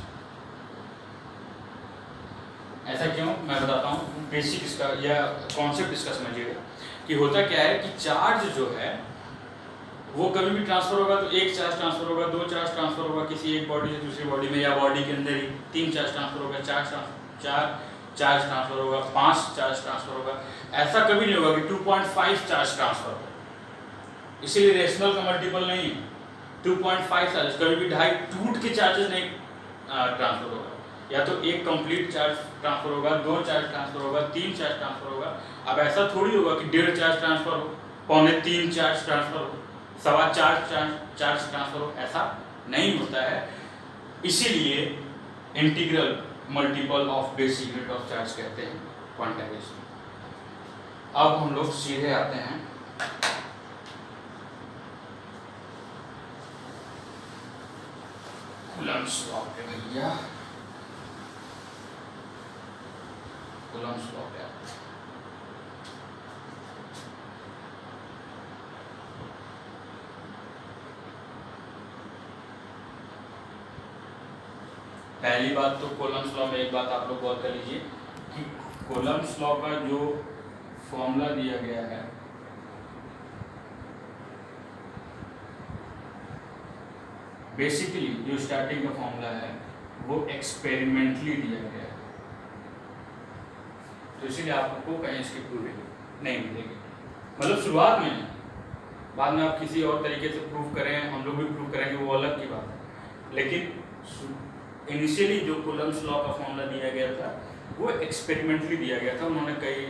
ऐसा क्यों, मैं बताता हूँ। बेसिक इसका या कॉन्सेप्ट इसका समझिएगा कि होता क्या है कि चार्ज जो है वो कभी भी ट्रांसफर होगा तो एक चार्ज ट्रांसफर होगा, दो चार्ज ट्रांसफर होगा किसी एक बॉडी से दूसरी बॉडी में, या बॉडी के अंदर ही तीन चार्ज ट्रांसफर होगा, चार चार्ज ट्रांसफर होगा, 5 चार्ज ट्रांसफर होगा। ऐसा कभी नहीं होगा कि 2.5 चार्ज ट्रांसफर होगा, इसीलिए रेशनल का मल्टीपल नहीं है 2.5 चार्ज। कभी भी 2.5 टूट के चार्जेस नहीं ट्रांसफर होगा, या तो एक कंप्लीट चार्ज ट्रांसफर होगा, 2 चार्ज ट्रांसफर होगा, 3 चार्ज ट्रांसफर होगा। अब ऐसा थोड़ी होगा कि 1.5 चार्ज ट्रांसफर हो, 2.25 चार्ज ट्रांसफर हो, 4.25 चार्ज ट्रांसफर हो, ऐसा नहीं होता है। इसीलिए integral multiple of basic unit of charge कहते हैं क्वांटाइजेशन। अब हम लोग सीधे आते हैं कूलम्ब्स लॉ पे। भैया कूलम्ब्स लॉ पे पहली बात तो कूलम्ब्स लॉ में एक बात आप लोग गौर कर लीजिए कि कूलम्ब्स लॉ का जो फॉर्मूला दिया गया है बेसिकली जो स्टार्टिंग का फॉर्मूला है वो एक्सपेरिमेंटली दिया गया है, तो इसीलिए आपको कहीं इसकी प्रूफ नहीं मिलेगी। मतलब शुरुआत में है, बाद में आप किसी और तरीके से प्रूफ करें, हम लोग भी प्रूफ करेंगे, वो अलग की बात है। लेकिन इनिशियली जो कूलम्ब्स लॉ का फॉर्मूला दिया गया था वो एक्सपेरिमेंटली दिया गया था। उन्होंने कई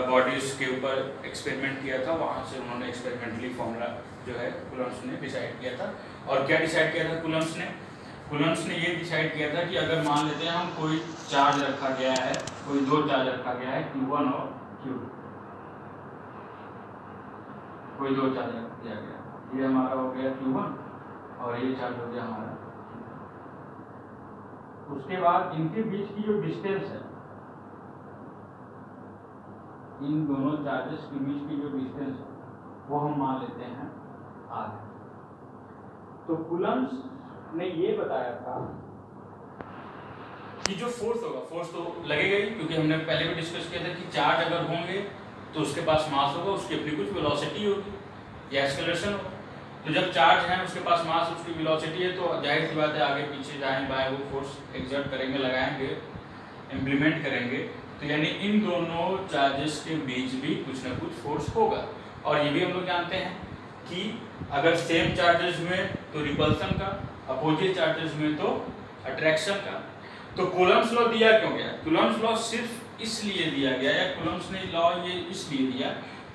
बॉडीज के ऊपर एक्सपेरिमेंट किया था, वहाँ से उन्होंने एक्सपेरिमेंटली फॉर्मूला जो है कूलम्ब्स ने डिसाइड किया था। और क्या डिसाइड किया था कूलम्ब्स ने? कूलम्ब्स ने ये डिसाइड किया था कि अगर मान लेते हैं हम कोई चार्ज रखा गया है, कोई दो चार्ज रखा गया है Q1 और Q2, कोई दो चार्ज रख दिया गया, ये हमारा हो गया Q1 और ये चार्ज हो गया हमारा। उसके बाद इनके बीच की जो डिस्टेंस है, इन दोनों चार्जेस के बीच की जो डिस्टेंस है वो हम मान लेते हैं आर। तो कूलम्ब्स ने ये बताया था कि जो फोर्स होगा, फोर्स तो लगेगा ही, क्योंकि हमने पहले भी डिस्कस किया था कि चार्ज अगर होंगे तो उसके पास मास होगा, उसकी अपनी कुछ वेलोसिटी होगी या एक्सेलरेशन होगा। तो जब चार्ज है उसके पास मास, उसकी वेलोसिटी है, तो जाहिर सी बात है आगे पीछे दाएं बाएं वो फोर्स एक्सर्ट करेंगे, लगाएंगे, इम्प्लीमेंट करेंगे। तो यानी इन दोनों चार्जेस के बीच भी कुछ ना कुछ फोर्स होगा। और ये भी हम लोग जानते हैं कि अगर सेम चार्जेस में तो रिपल्सन का, अपोजिट चार्जेस में तो अट्रैक्शन का। तो कूलम्ब्स लॉ दिया क्यों गया? कूलम्ब्स लॉ सिर्फ इसलिए दिया गया, या कूलम्ब्स ने लॉ ये इसलिए दिया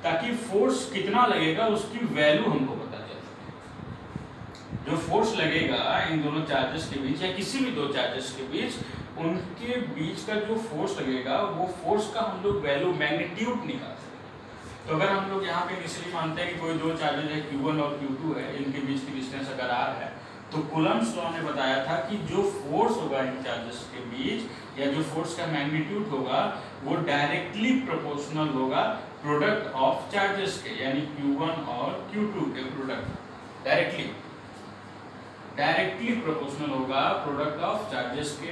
ताकि फोर्स कितना लगेगा उसकी वैल्यू हमको पता चल सके। जो फोर्स लगेगा इन दोनों चार्जेस के बीच या किसी भी दो चार्जेस के बीच, उनके बीच का जो फोर्स लगेगा वो फोर्स का हम लोग वैल्यू, मैग्नीट्यूड निकाल सकते। तो अगर हम लोग यहाँ पे इनिशियली मानते हैं कि कोई दो चार्जेस है Q1 और Q2 है, इनके बीच की डिस्टेंस अगर R है, तो कूलम्ब्स लॉ ने बताया था कि जो फोर्स होगा इन चार्जेस के बीच
या जो फोर्स का मैग्नीट्यूड होगा वो डायरेक्टली प्रोपोर्शनल होगा प्रोडक्ट ऑफ चार्जेस के, यानी Q1 और Q2 के प्रोडक्ट डायरेक्टली प्रोपोर्शनल होगा प्रोडक्ट ऑफ चार्जेस के।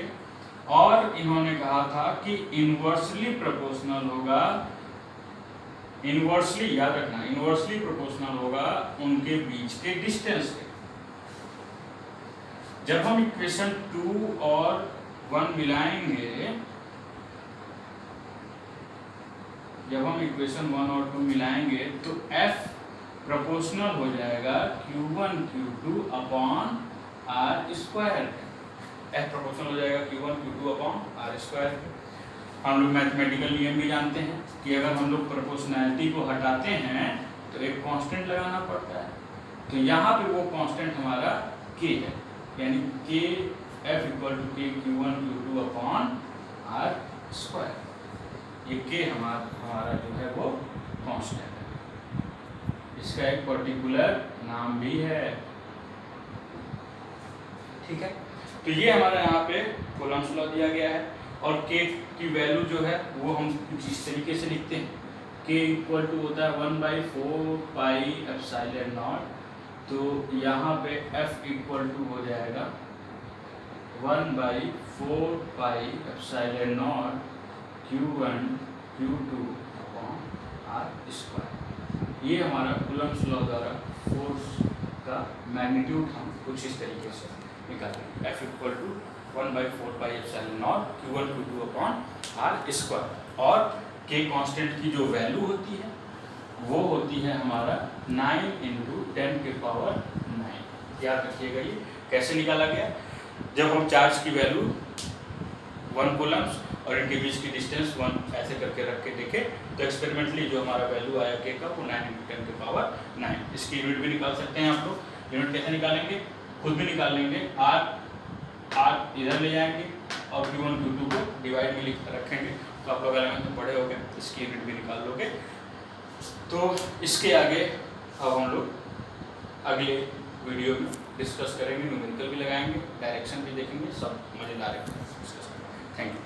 और इन्होंने कहा था कि इनवर्सली प्रोपोर्शनल होगा, इनवर्सली याद रखना, इनवर्सली प्रोपोर्शनल होगा उनके बीच के डिस्टेंस के। जब हम इक्वेशन 2 और 1 मिलाएंगे, जब हम इक्वेशन 1 और 2 मिलाएंगे तो F प्रोपोर्शनल हो जाएगा Q1 Q2 upon R square. F proportional हो जाएगा Q1 Q2 upon R square. हम लोग मैथमेटिकल नियम भी जानते हैं कि अगर हम लोग प्रोपोर्शनैलिटी को हटाते हैं तो एक कांस्टेंट लगाना पड़ता है। तो यहाँ पे वो कांस्टेंट हमारा K है, यानी K F equal to K Q1 Q2 upon R square. ये K हमारा जो है वो कांस्टेंट है, इसका एक पर्टिकुलर नाम भी है, ठीक है। तो ये हमारा यहाँ पे कूलम्ब्स लॉ दिया गया है और K की वैल्यू जो है वो हम कुछ इस तरीके से लिखते हैं। K इक्वल टू होता है 1/4 पाई एप्सिलॉन नॉट। तो यहाँ पे F इक्वल टू हो जाएगा 1/4 pi epsilon naught Q1 Q2 upon R square. ये हमारा कूलम्ब्स लॉ द्वारा फोर्स का मैग्नीट्यूड हम कुछ इस तरीके से निकालेंगे। F equal to 1/4 pi epsilon naught Q1 Q2 upon R square. और K कांस्टेंट की जो वैल्यू होती है वो होती है हमारा 9 × 10⁹। याद रखिएगा ये कैसे निकाला गया। जब हम चार्ज की वैल्यू 1 कूलम्ब्स और इनके बीच की डिस्टेंस 1 ऐसे करके रख के देखे तो एक्सपेरिमेंटली जो हमारा वैल्यू आया K का वो 9 × 10⁹। इसकी यूनिट भी निकाल सकते हैं आप लोग। यूनिट कैसे निकालेंगे, खुद भी निकाल लेंगे। R इधर ले जाएंगे और Q1 Q2 को डिवाइड में लिख रखेंगे तो आप लोग एलिमेंट में पढ़े होंगे, इसकी यूनिट भी निकाल लोगे। तो इसके आगे अब हम लोग अगले वीडियो में डिस्कस करेंगे, न्यूमेरिकल भी लगाएंगे, डायरेक्शन भी देखेंगे, सब मज़ेदार है डिस्कस करेंगे। Thank you.